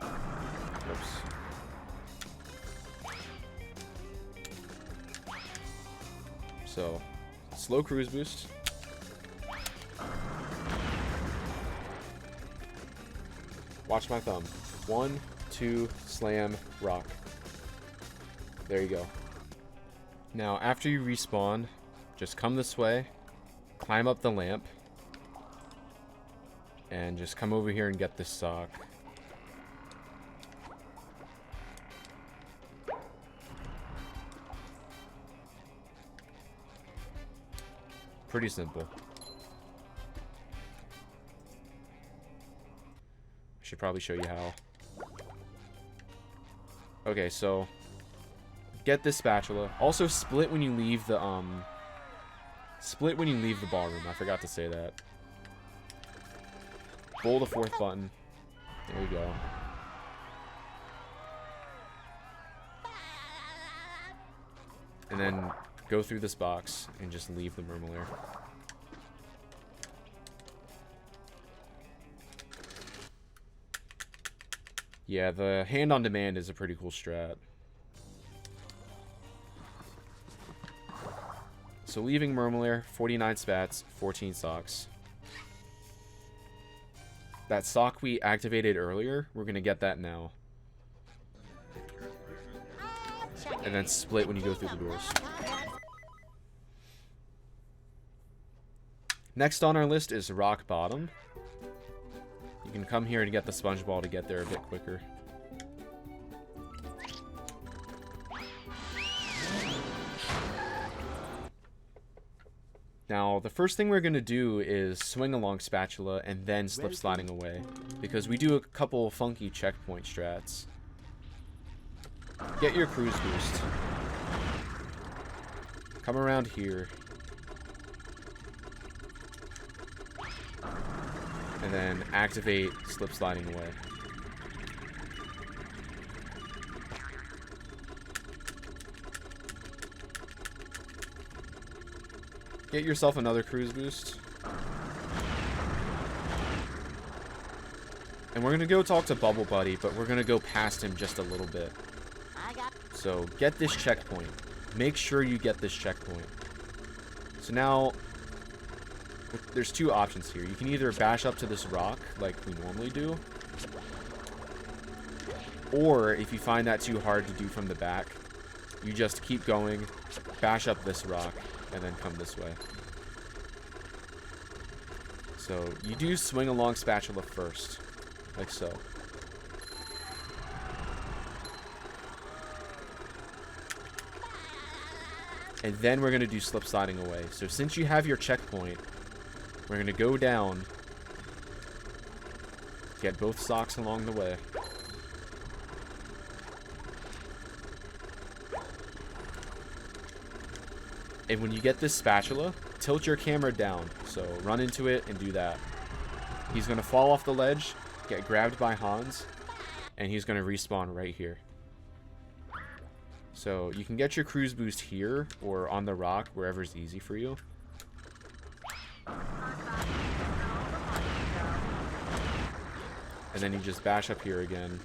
Oops. So, slow cruise boost. Watch my thumb. 1, 2, slam, rock. There you go. Now, after you respawn, just come this way. Climb up the lamp. And just come over here and get this sock. Pretty simple. I should probably show you how. Okay, so get this spatula. Also split when you leave the ballroom. I forgot to say that. Pull the 4th button. There you go. And then go through this box and just leave the Murmulaire. Yeah, the hand on demand is a pretty cool strat. So leaving Murmulaire, 49 spats, 14 socks. That sock we activated earlier, we're going to get that now. And then split when you go through the doors. Next on our list is Rock Bottom. You can come here to get the sponge ball to get there a bit quicker. Now, the first thing we're going to do is swing along spatula and then slip sliding away, because we do a couple funky checkpoint strats. Get your cruise boost. Come around here. And then activate slip sliding away. Get yourself another cruise boost. And we're going to go talk to Bubble Buddy, but we're going to go past him just a little bit. So get this checkpoint. Make sure you get this checkpoint. So now, there's two options here. You can either bash up to this rock, like we normally do. Or, if you find that too hard to do from the back, you just keep going, bash up this rock, and then come this way. So, you do swing along spatula first, like so. And then we're going to do slip sliding away. So since you have your checkpoint, we're going to go down, get both socks along the way. And when you get this spatula, tilt your camera down. So run into it and do that. He's going to fall off the ledge, get grabbed by Hans, and he's going to respawn right here. So you can get your cruise boost here or on the rock, wherever's easy for you. And then you just bash up here again.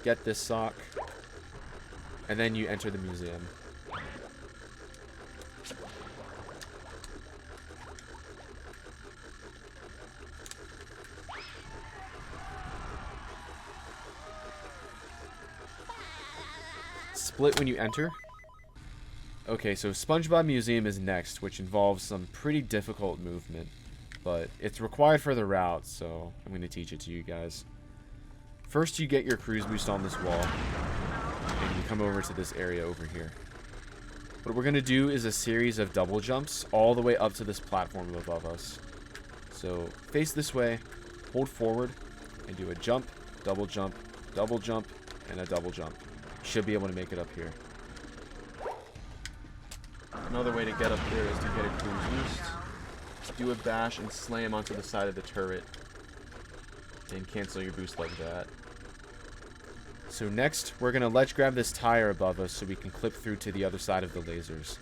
Get this sock. And then you enter the museum. Split when you enter. Okay, so Spongebob Museum is next, which involves some pretty difficult movement. But it's required for the route, so I'm going to teach it to you guys. First, you get your cruise boost on this wall. And you come over to this area over here. What we're going to do is a series of double jumps all the way up to this platform above us. So, face this way, hold forward, and do a jump, and a double jump. You should be able to make it up here. Another way to get up there is to get a cruise boost. Do a bash and slam onto the side of the turret. And cancel your boost like that. So next, we're going to ledge grab this tire above us so we can clip through to the other side of the lasers.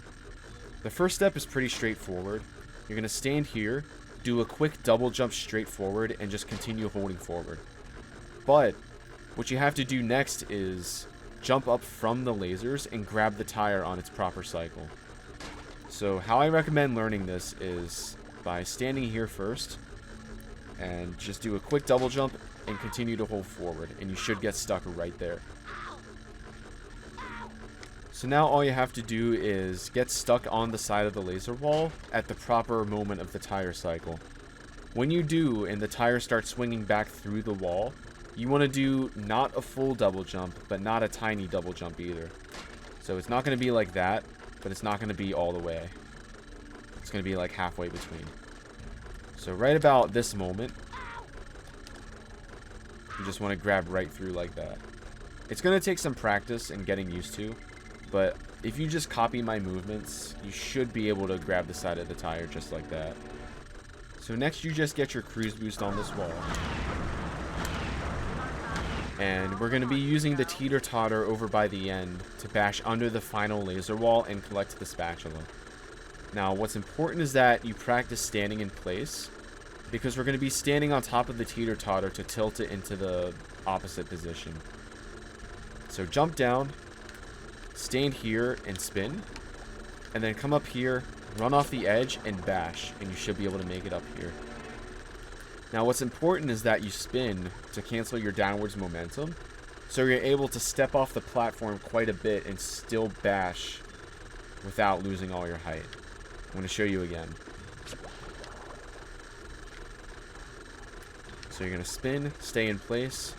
The first step is pretty straightforward. You're going to stand here, do a quick double jump straight forward, and just continue holding forward. But what you have to do next is jump up from the lasers and grab the tire on its proper cycle. So how I recommend learning this is by standing here first and just do a quick double jump and continue to hold forward, and you should get stuck right there. So now all you have to do is get stuck on the side of the laser wall at the proper moment of the tire cycle. When you do and the tire starts swinging back through the wall, you want to do not a full double jump, but not a tiny double jump either. So it's not going to be like that, but it's not going to be all the way. It's going to be like halfway between. So right about this moment, you just want to grab right through like that. It's going to take some practice and getting used to, but if you just copy my movements, you should be able to grab the side of the tire just like that. So next you just get your cruise boost on this wall. And we're going to be using the teeter-totter over by the end to bash under the final laser wall and collect the spatula. Now, what's important is that you practice standing in place, because we're going to be standing on top of the teeter-totter to tilt it into the opposite position. So jump down, stand here and spin, and then come up here, run off the edge and bash, and you should be able to make it up here. Now what's important is that you spin to cancel your downwards momentum, so you're able to step off the platform quite a bit and still bash without losing all your height. I'm going to show you again. So you're going to spin, stay in place,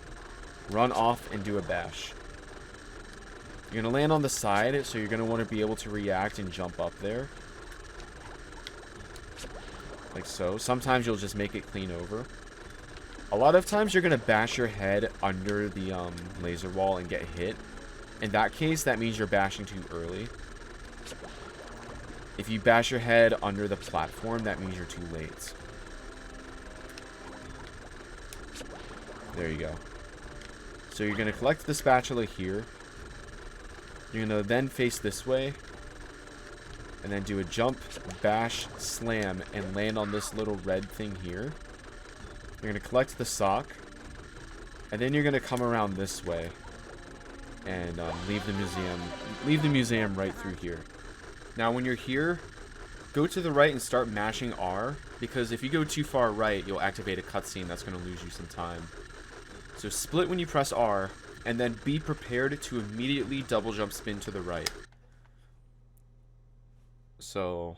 run off and do a bash. You're going to land on the side, so you're going to want to be able to react and jump up there. Like so. Sometimes you'll just make it clean over. A lot of times you're going to bash your head under the laser wall and get hit. In that case, that means you're bashing too early. If you bash your head under the platform, that means you're too late. There you go. So you're going to collect the spatula here. You're going to then face this way. And then do a jump, bash, slam, and land on this little red thing here. You're going to collect the sock. And then you're going to come around this way. And leave the museum. Leave the museum right through here. Now when you're here, go to the right and start mashing R. Because if you go too far right, you'll activate a cutscene that's going to lose you some time. So split when you press R. And then be prepared to immediately double jump spin to the right. So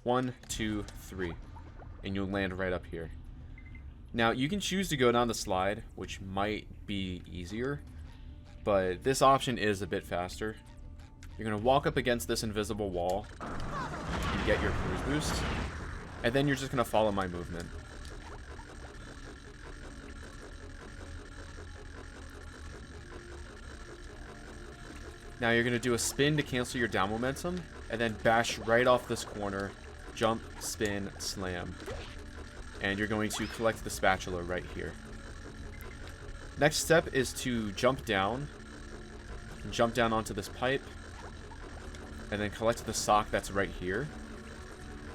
1, 2, 3, and you'll land right up here. Now you can choose to go down the slide, which might be easier, but this option is a bit faster. You're going to walk up against this invisible wall and get your cruise boost, and then you're just going to follow my movement. Now you're going to do a spin to cancel your down momentum, and then bash right off this corner, jump, spin, slam. And you're going to collect the spatula right here. Next step is to jump down onto this pipe, and then collect the sock that's right here.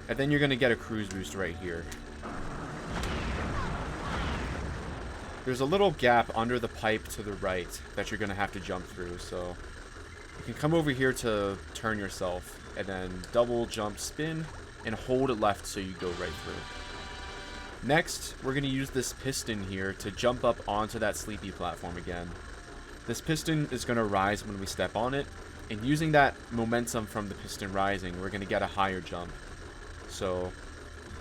And then you're going to get a cruise boost right here. There's a little gap under the pipe to the right that you're going to have to jump through, so you can come over here to turn yourself, and then double jump spin, and hold it left so you go right through. Next, we're going to use this piston here to jump up onto that sleepy platform again. This piston is going to rise when we step on it, and using that momentum from the piston rising, we're going to get a higher jump. So,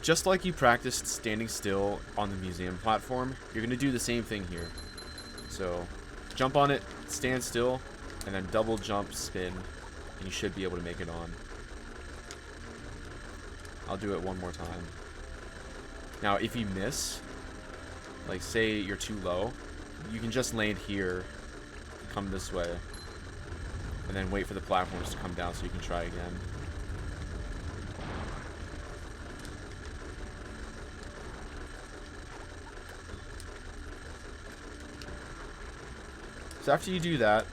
just like you practiced standing still on the museum platform, you're going to do the same thing here. So, jump on it, stand still, and then double jump, spin, and you should be able to make it on. I'll do it one more time. Now, if you miss, like say you're too low, you can just land here, come this way, and then wait for the platforms to come down so you can try again. So after you do that,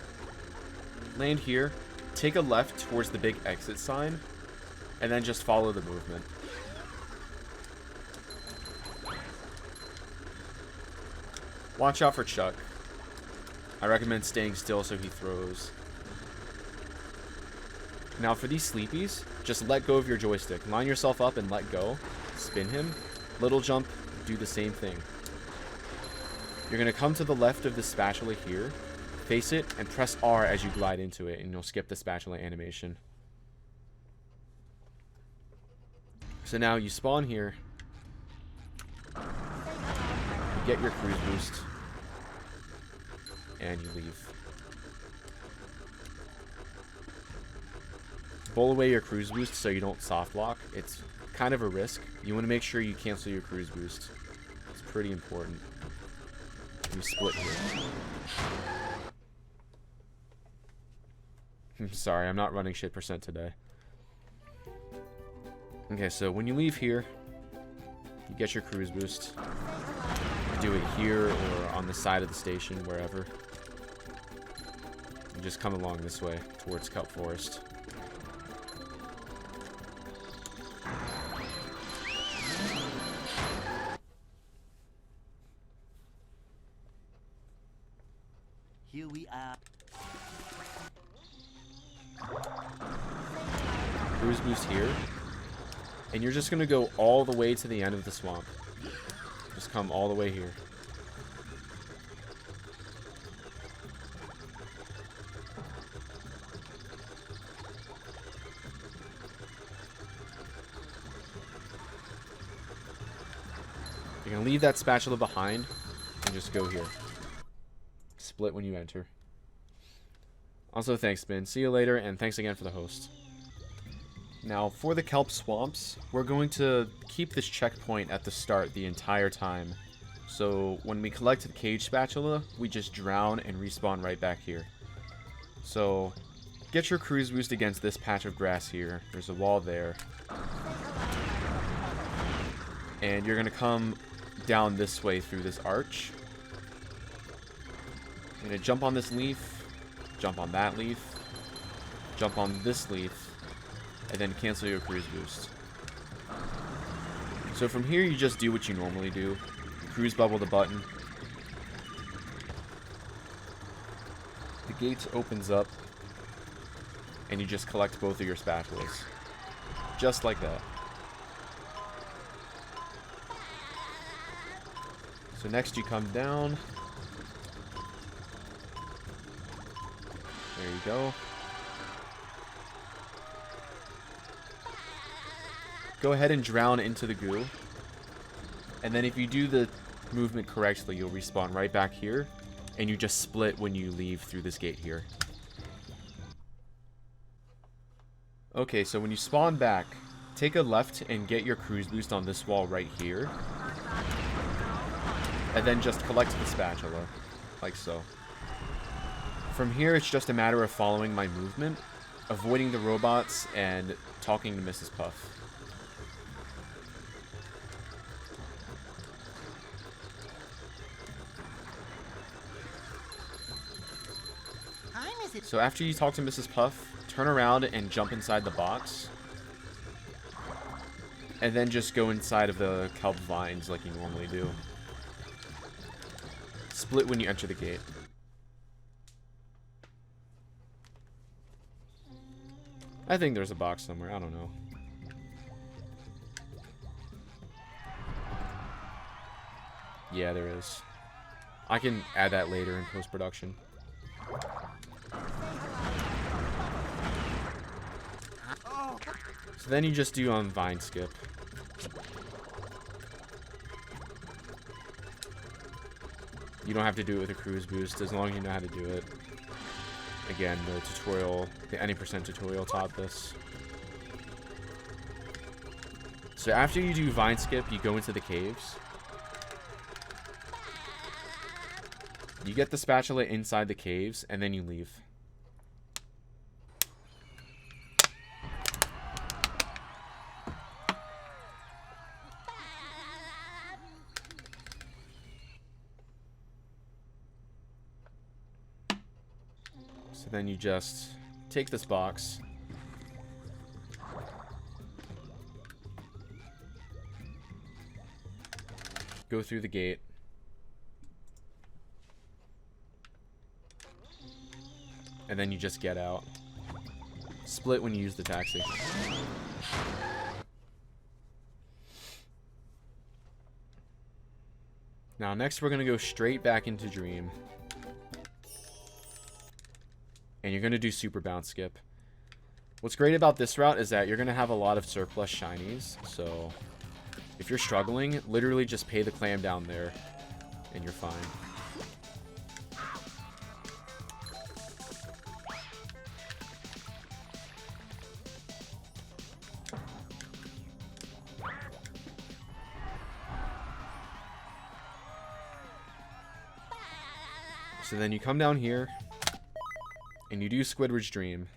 land here, take a left towards the big exit sign, and then just follow the movement. Watch out for Chuck. I recommend staying still so he throws. Now for these sleepies, just let go of your joystick. Line yourself up and let go. Spin him. Little jump, do the same thing. You're going to come to the left of the spatula here. Face it and press R as you glide into it, and you'll skip the spatula animation. So now you spawn here. You get your cruise boost. And you leave. bowl away your cruise boost so you don't soft lock. It's kind of a risk. You want to make sure you cancel your cruise boost. It's pretty important. You split here. I'm sorry, I'm not running shit percent today. Okay, so when you leave here, you get your cruise boost. You do it here or on the side of the station, wherever. You just come along this way towards Kelp Forest. Here we are. Cruise boost here. And you're just going to go all the way to the end of the swamp. Just come all the way here. You're going to leave that spatula behind and just go here. Split when you enter. Also, thanks, Ben. See you later, and thanks again for the host. Now, for the Kelp Swamps, we're going to keep this checkpoint at the start the entire time. So, when we collect the cage spatula, we just drown and respawn right back here. So, get your cruise boost against this patch of grass here. There's a wall there. And you're going to come down this way through this arch. You're going to jump on this leaf, jump on that leaf, jump on this leaf, and then cancel your cruise boost. So from here, you just do what you normally do. Cruise bubble the button. The gate opens up, and you just collect both of your spatulas. Just like that. So next you come down. There you go. Go ahead and drown into the goo. And then if you do the movement correctly, you'll respawn right back here. And you just split when you leave through this gate here. Okay, so when you spawn back, take a left and get your cruise boost on this wall right here. And then just collect the spatula. Like so. From here, it's just a matter of following my movement, avoiding the robots, and talking to Mrs. Puff. So after you talk to Mrs. Puff, turn around and jump inside the box. And then just go inside of the kelp vines like you normally do. Split when you enter the gate. I think there's a box somewhere, I don't know. Yeah, there is. I can add that later in post-production. So then you just do vine skip. You don't have to do it with a cruise boost as long as you know how to do it. Again, the tutorial, the any percent tutorial taught this. So after you do vine skip, you go into the caves. You get the spatula inside the caves, and then you leave. So then you just take this box. Go through the gate. And then you just get out. Split when you use the taxi. Now next we're going to go straight back into Dream. And you're going to do super bounce skip. What's great about this route is that you're going to have a lot of surplus shinies. So if you're struggling, literally just pay the clam down there and you're fine. So then you come down here, and you do Squidward's Dream.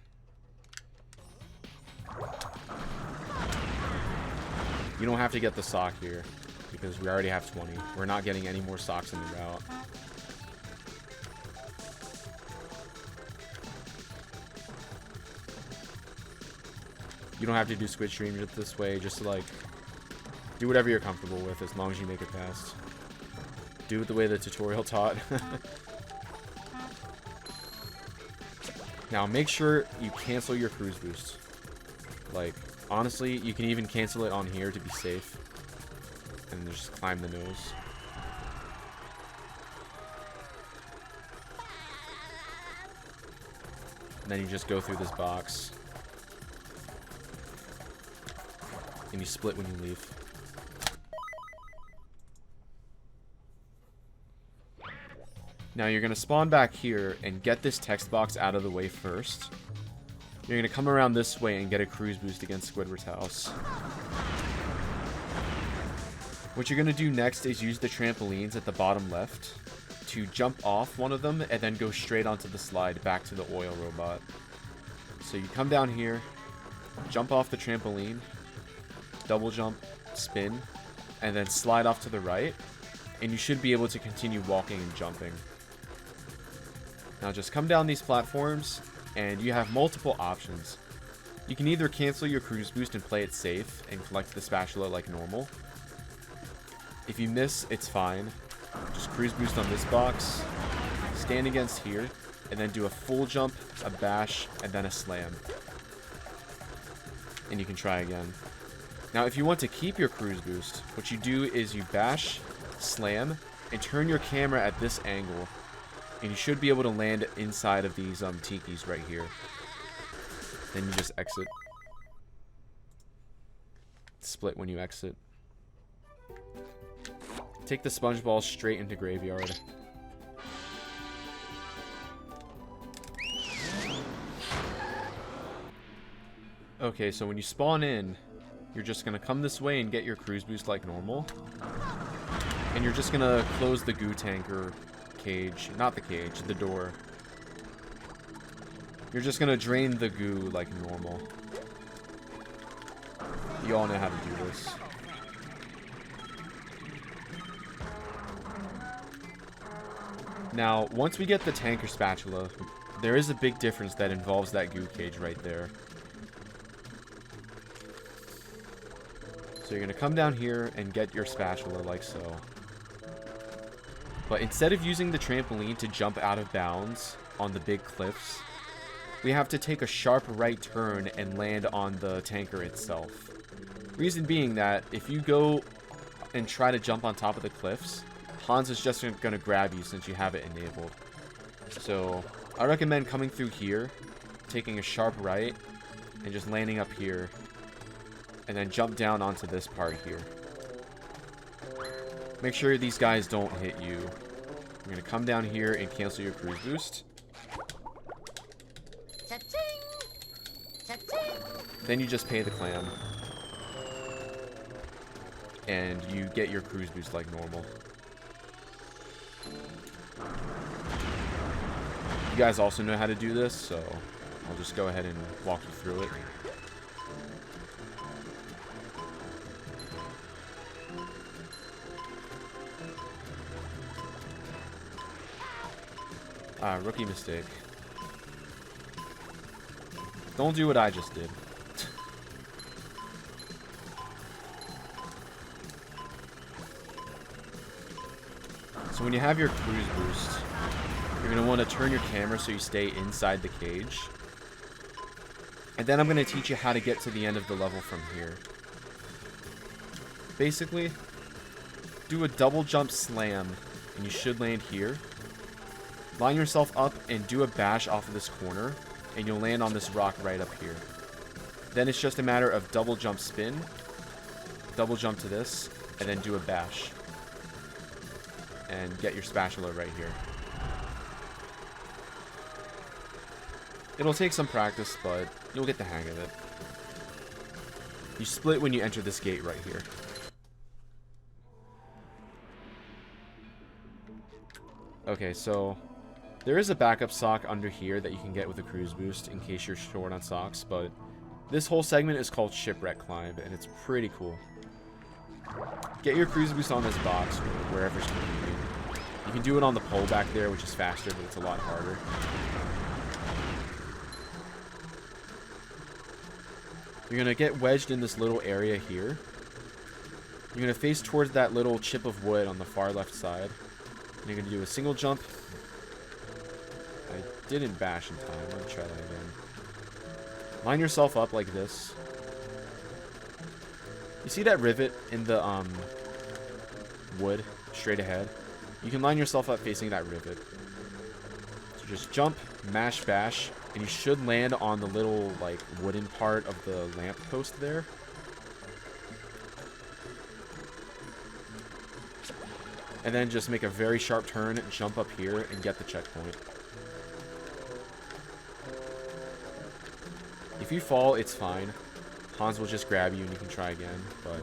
You don't have to get the sock here, because we already have 20. We're not getting any more socks in the route. You don't have to do Squid Stream this way, just to, like, do whatever you're comfortable with, as long as you make it past. Do it the way the tutorial taught. Now, make sure you cancel your cruise boost. Like, honestly, you can even cancel it on here to be safe. And just climb the nose. And then you just go through this box. And you split when you leave. Now you're going to spawn back here and get this text box out of the way first. You're going to come around this way and get a cruise boost against Squidward's house. What you're going to do next is use the trampolines at the bottom left to jump off one of them and then go straight onto the slide back to the oil robot. So you come down here, jump off the trampoline, double jump, spin, and then slide off to the right, and you should be able to continue walking and jumping. Now just come down these platforms, and you have multiple options. You can either cancel your cruise boost and play it safe and collect the spatula like normal. If you miss, it's fine. Just cruise boost on this box, stand against here, and then do a full jump, a bash, and then a slam. And you can try again. Now, if you want to keep your cruise boost, what you do is you bash, slam, and turn your camera at this angle. And you should be able to land inside of these tikis right here. Then you just exit. Split when you exit. Take the sponge ball straight into graveyard. Okay, so when you spawn in, you're just going to come this way and get your cruise boost like normal. And you're just going to close the goo tanker cage. Not the cage, the door. You're just going to drain the goo like normal. You all know how to do this. Now, once we get the tanker spatula, there is a big difference that involves that goo cage right there. So you're going to come down here and get your spatula like so. But instead of using the trampoline to jump out of bounds on the big cliffs, we have to take a sharp right turn and land on the tanker itself. Reason being that if you go and try to jump on top of the cliffs, Hans is just going to grab you since you have it enabled. So I recommend coming through here, taking a sharp right, and just landing up here. And then jump down onto this part here. Make sure these guys don't hit you. You're going to come down here and cancel your cruise boost. Cha-ching! Cha-ching! Then you just pay the clam. And you get your cruise boost like normal. You guys also know how to do this, so I'll just go ahead and walk you through it. Rookie mistake. Don't do what I just did. So when you have your cruise boost, you're going to want to turn your camera so you stay inside the cage. And then I'm going to teach you how to get to the end of the level from here. Basically, do a double jump slam, and you should land here. Line yourself up and do a bash off of this corner, and you'll land on this rock right up here. Then it's just a matter of double jump spin, double jump to this, and then do a bash. And get your spatula right here. It'll take some practice, but you'll get the hang of it. You split when you enter this gate right here. Okay, so There is a backup sock under here that you can get with a cruise boost in case you're short on socks, but this whole segment is called Shipwreck Climb, and it's pretty cool. Get your cruise boost on this box or wherever it's going to be. You can do it on the pole back there, which is faster, but it's a lot harder. You're going to get wedged in this little area here. You're going to face towards that little chip of wood on the far left side. And you're going to do a single jump. I didn't bash in time. Let me try that again. Line yourself up like this. You see that rivet in the wood straight ahead? You can line yourself up facing that rivet. So just jump, mash, bash, and you should land on the little like wooden part of the lamp post there. And then just make a very sharp turn, jump up here, and get the checkpoint. If you fall, it's fine. Hans will just grab you and you can try again, but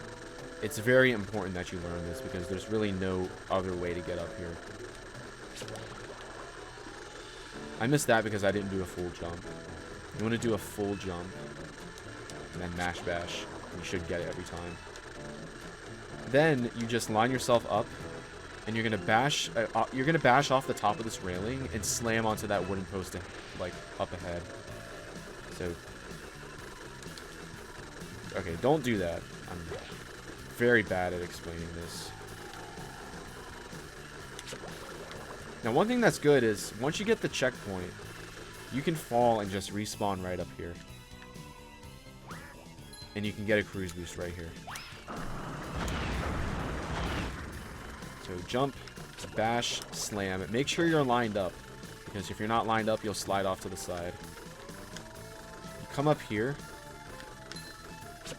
it's very important that you learn this because there's really no other way to get up here. I missed that because I didn't do a full jump. You want to do a full jump and then mash bash, and you should get it every time. Then you just line yourself up and you're gonna bash off the top of this railing and slam onto that wooden post like up ahead. So okay, don't do that. I'm very bad at explaining this. Now, one thing that's good is once you get the checkpoint, you can fall and just respawn right up here. And you can get a cruise boost right here. So jump, bash, slam. Make sure you're lined up, because if you're not lined up, you'll slide off to the side. You come up here,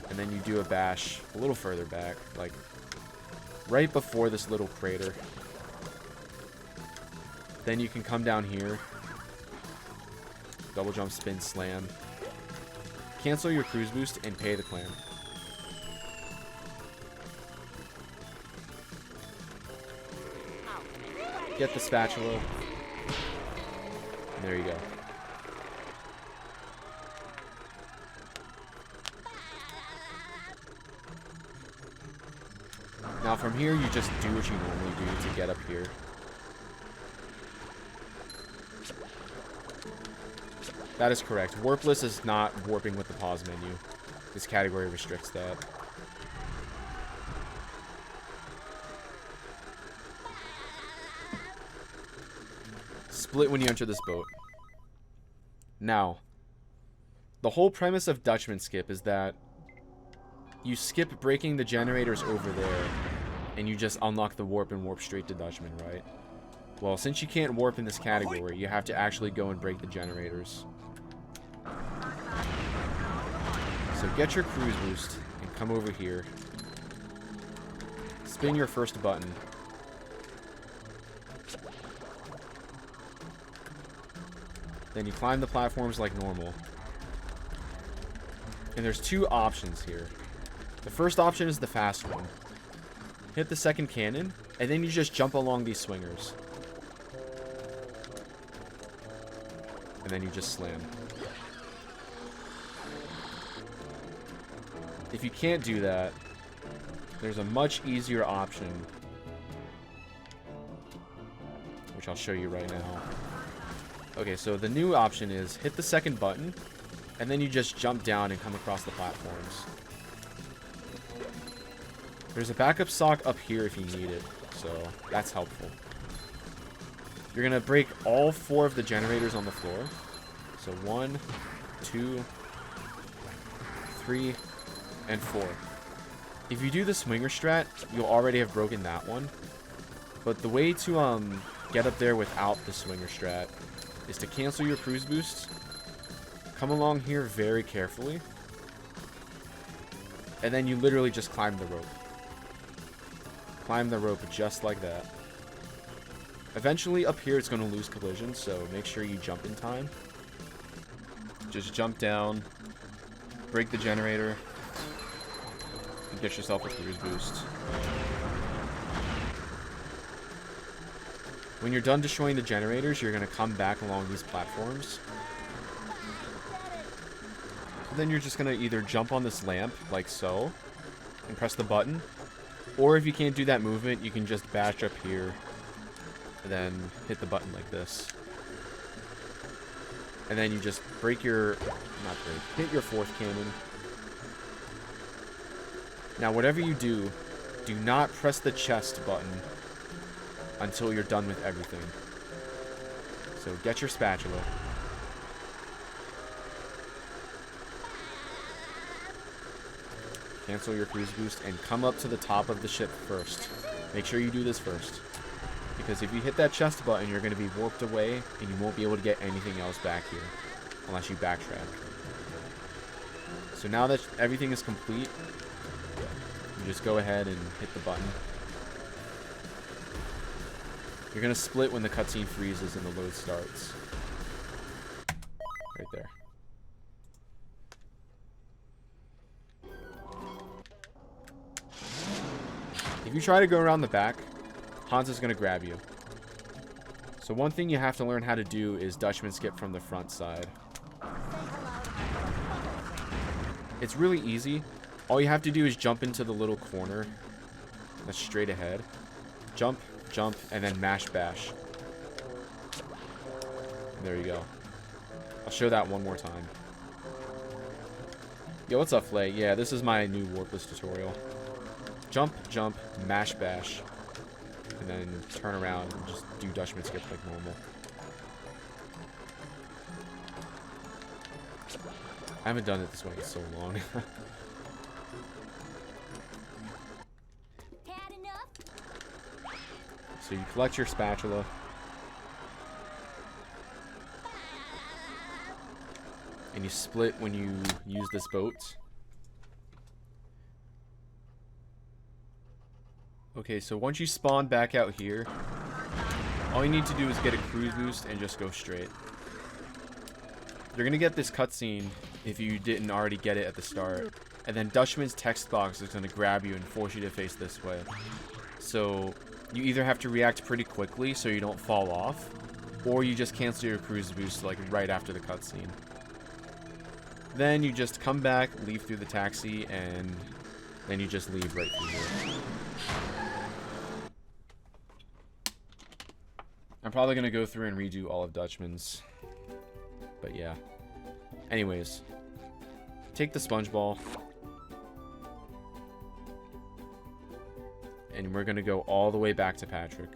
and then you do a bash a little further back, like right before this little crater. Then you can come down here, double jump, spin, slam, cancel your cruise boost, and pay the clam. Get the spatula. And there you go. Now from here, you just do what you normally do to get up here. That is correct. Warpless is not warping with the pause menu. This category restricts that. Split when you enter this boat. Now, the whole premise of Dutchman skip is that you skip breaking the generators over there, and you just unlock the warp and warp straight to Dutchman, right? Well, since you can't warp in this category, you have to actually go and break the generators. So get your cruise boost and come over here. Spin your first button. Then you climb the platforms like normal. And there's two options here. The first option is the fast one. Hit the second cannon, and then you just jump along these swingers. And then you just slam. If you can't do that, there's a much easier option, which I'll show you right now. Okay, so the new option is hit the second button, and then you just jump down and come across the platforms. There's a backup sock up here if you need it, so that's helpful. You're going to break all 4 of the generators on the floor. So 1, 2, 3, and 4. If you do the swinger strat, you'll already have broken that one. But the way to get up there without the swinger strat is to cancel your cruise boost, come along here very carefully, and then you literally just climb the rope. Climb the rope just like that. Eventually up here it's going to lose collision, so make sure you jump in time. Just jump down, break the generator, and get yourself a cruise boost. When you're done destroying the generators, you're going to come back along these platforms. Then you're just going to either jump on this lamp, like so, and press the button. Or if you can't do that movement, you can just bash up here, and then hit the button like this. And then you just break your, hit your fourth cannon. Now whatever you do, do not press the chest button until you're done with everything. So get your spatula. Cancel your cruise boost and come up to the top of the ship first. Make sure you do this first. Because if you hit that chest button, you're going to be warped away and you won't be able to get anything else back here. Unless you backtrack. So now that everything is complete, you just go ahead and hit the button. You're going to split when the cutscene freezes and the load starts. Right there. If you try to go around the back, Hans is going to grab you. So one thing you have to learn how to do is Dutchman skip from the front side. It's really easy. All you have to do is jump into the little corner that's straight ahead. Jump, jump, and then mash bash. There you go. I'll show that one more time. Yo, what's up, Flay? Yeah, this is my new Warpless tutorial. Jump, jump, mash bash, and then turn around and just do Dutchman skip like normal. I haven't done it this way in so long. So you collect your spatula. And you split when you use this boat. Okay, so once you spawn back out here, all you need to do is get a cruise boost and just go straight. You're gonna get this cutscene if you didn't already get it at the start. And then Dutchman's text box is gonna grab you and force you to face this way. So you either have to react pretty quickly so you don't fall off, or you just cancel your cruise boost like right after the cutscene. Then you just come back, leave through the taxi, and then you just leave right through here. I'm probably going to go through and redo all of Dutchman's. But yeah. Anyways. Take the sponge ball. And we're going to go all the way back to Patrick.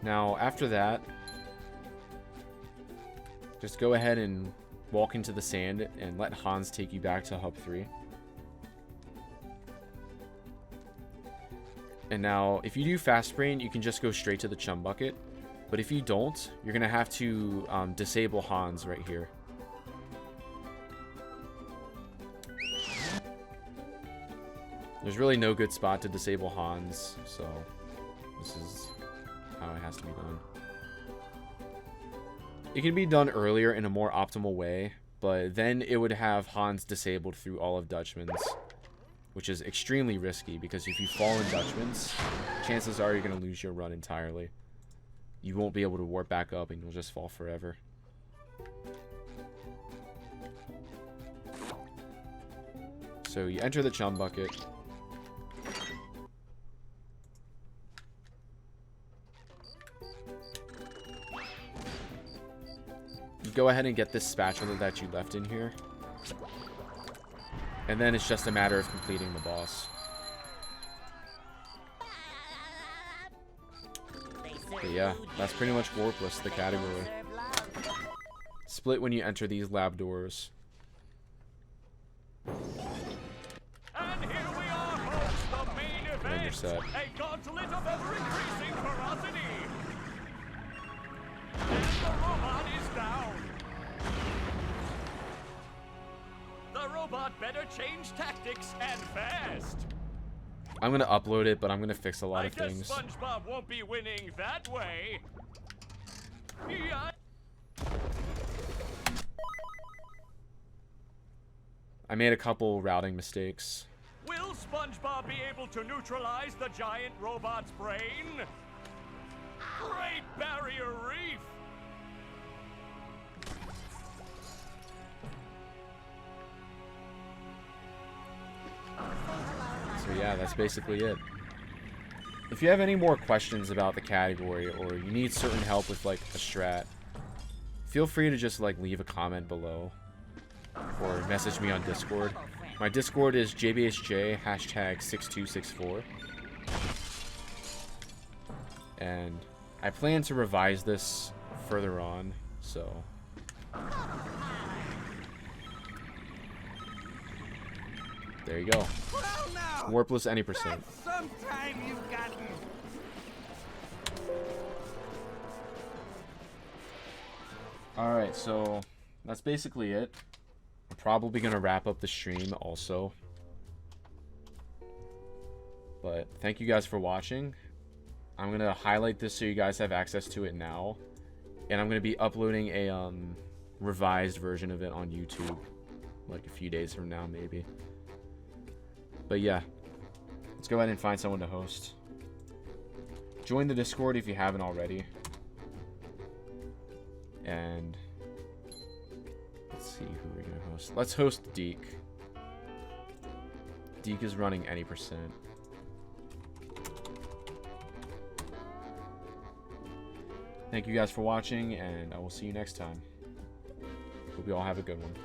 Now, after that, just go ahead and walk into the sand and let Hans take you back to Hub 3. And now, if you do Fast Brain, you can just go straight to the chum bucket. But if you don't, you're going to have to disable Hans right here. There's really no good spot to disable Hans, so this is how it has to be done. It can be done earlier in a more optimal way, but then it would have Hans disabled through all of Dutchman's, which is extremely risky because if you fall in Dutchman's, chances are you're going to lose your run entirely. You won't be able to warp back up and you'll just fall forever. So you enter the chum bucket. Go ahead and get this spatula that you left in here. And then it's just a matter of completing the boss. But yeah, that's pretty much Warpless, the category. Split when you enter these lab doors. And here we are, folks, the main event. And then you're set. A gauntlet of ever-increasing ferocity. And the robot is down. The robot better change tactics and fast. I'm gonna upload it, but I'm gonna fix a lot I of guess things. SpongeBob won't be winning that way. Yeah. I made a couple routing mistakes. Will SpongeBob be able to neutralize the giant robot's brain? Great Barrier Reef! So yeah, that's basically it. If you have any more questions about the category, or you need certain help with like a strat, feel free to just like leave a comment below or message me on Discord. My Discord is jbsj #6264. And I plan to revise this further on, so there you go. Warpless any percent. Sometime you've gotten. Alright, so that's basically it. I'm probably going to wrap up the stream also. But thank you guys for watching. I'm going to highlight this so you guys have access to it now. And I'm going to be uploading a revised version of it on YouTube. Like a few days from now, maybe. But yeah. Let's go ahead and find someone to host. Join the Discord if you haven't already. And let's see who we're gonna host. Let's host Deke. Deke is running any percent. Thank you guys for watching, and I will see you next time. Hope you all have a good one.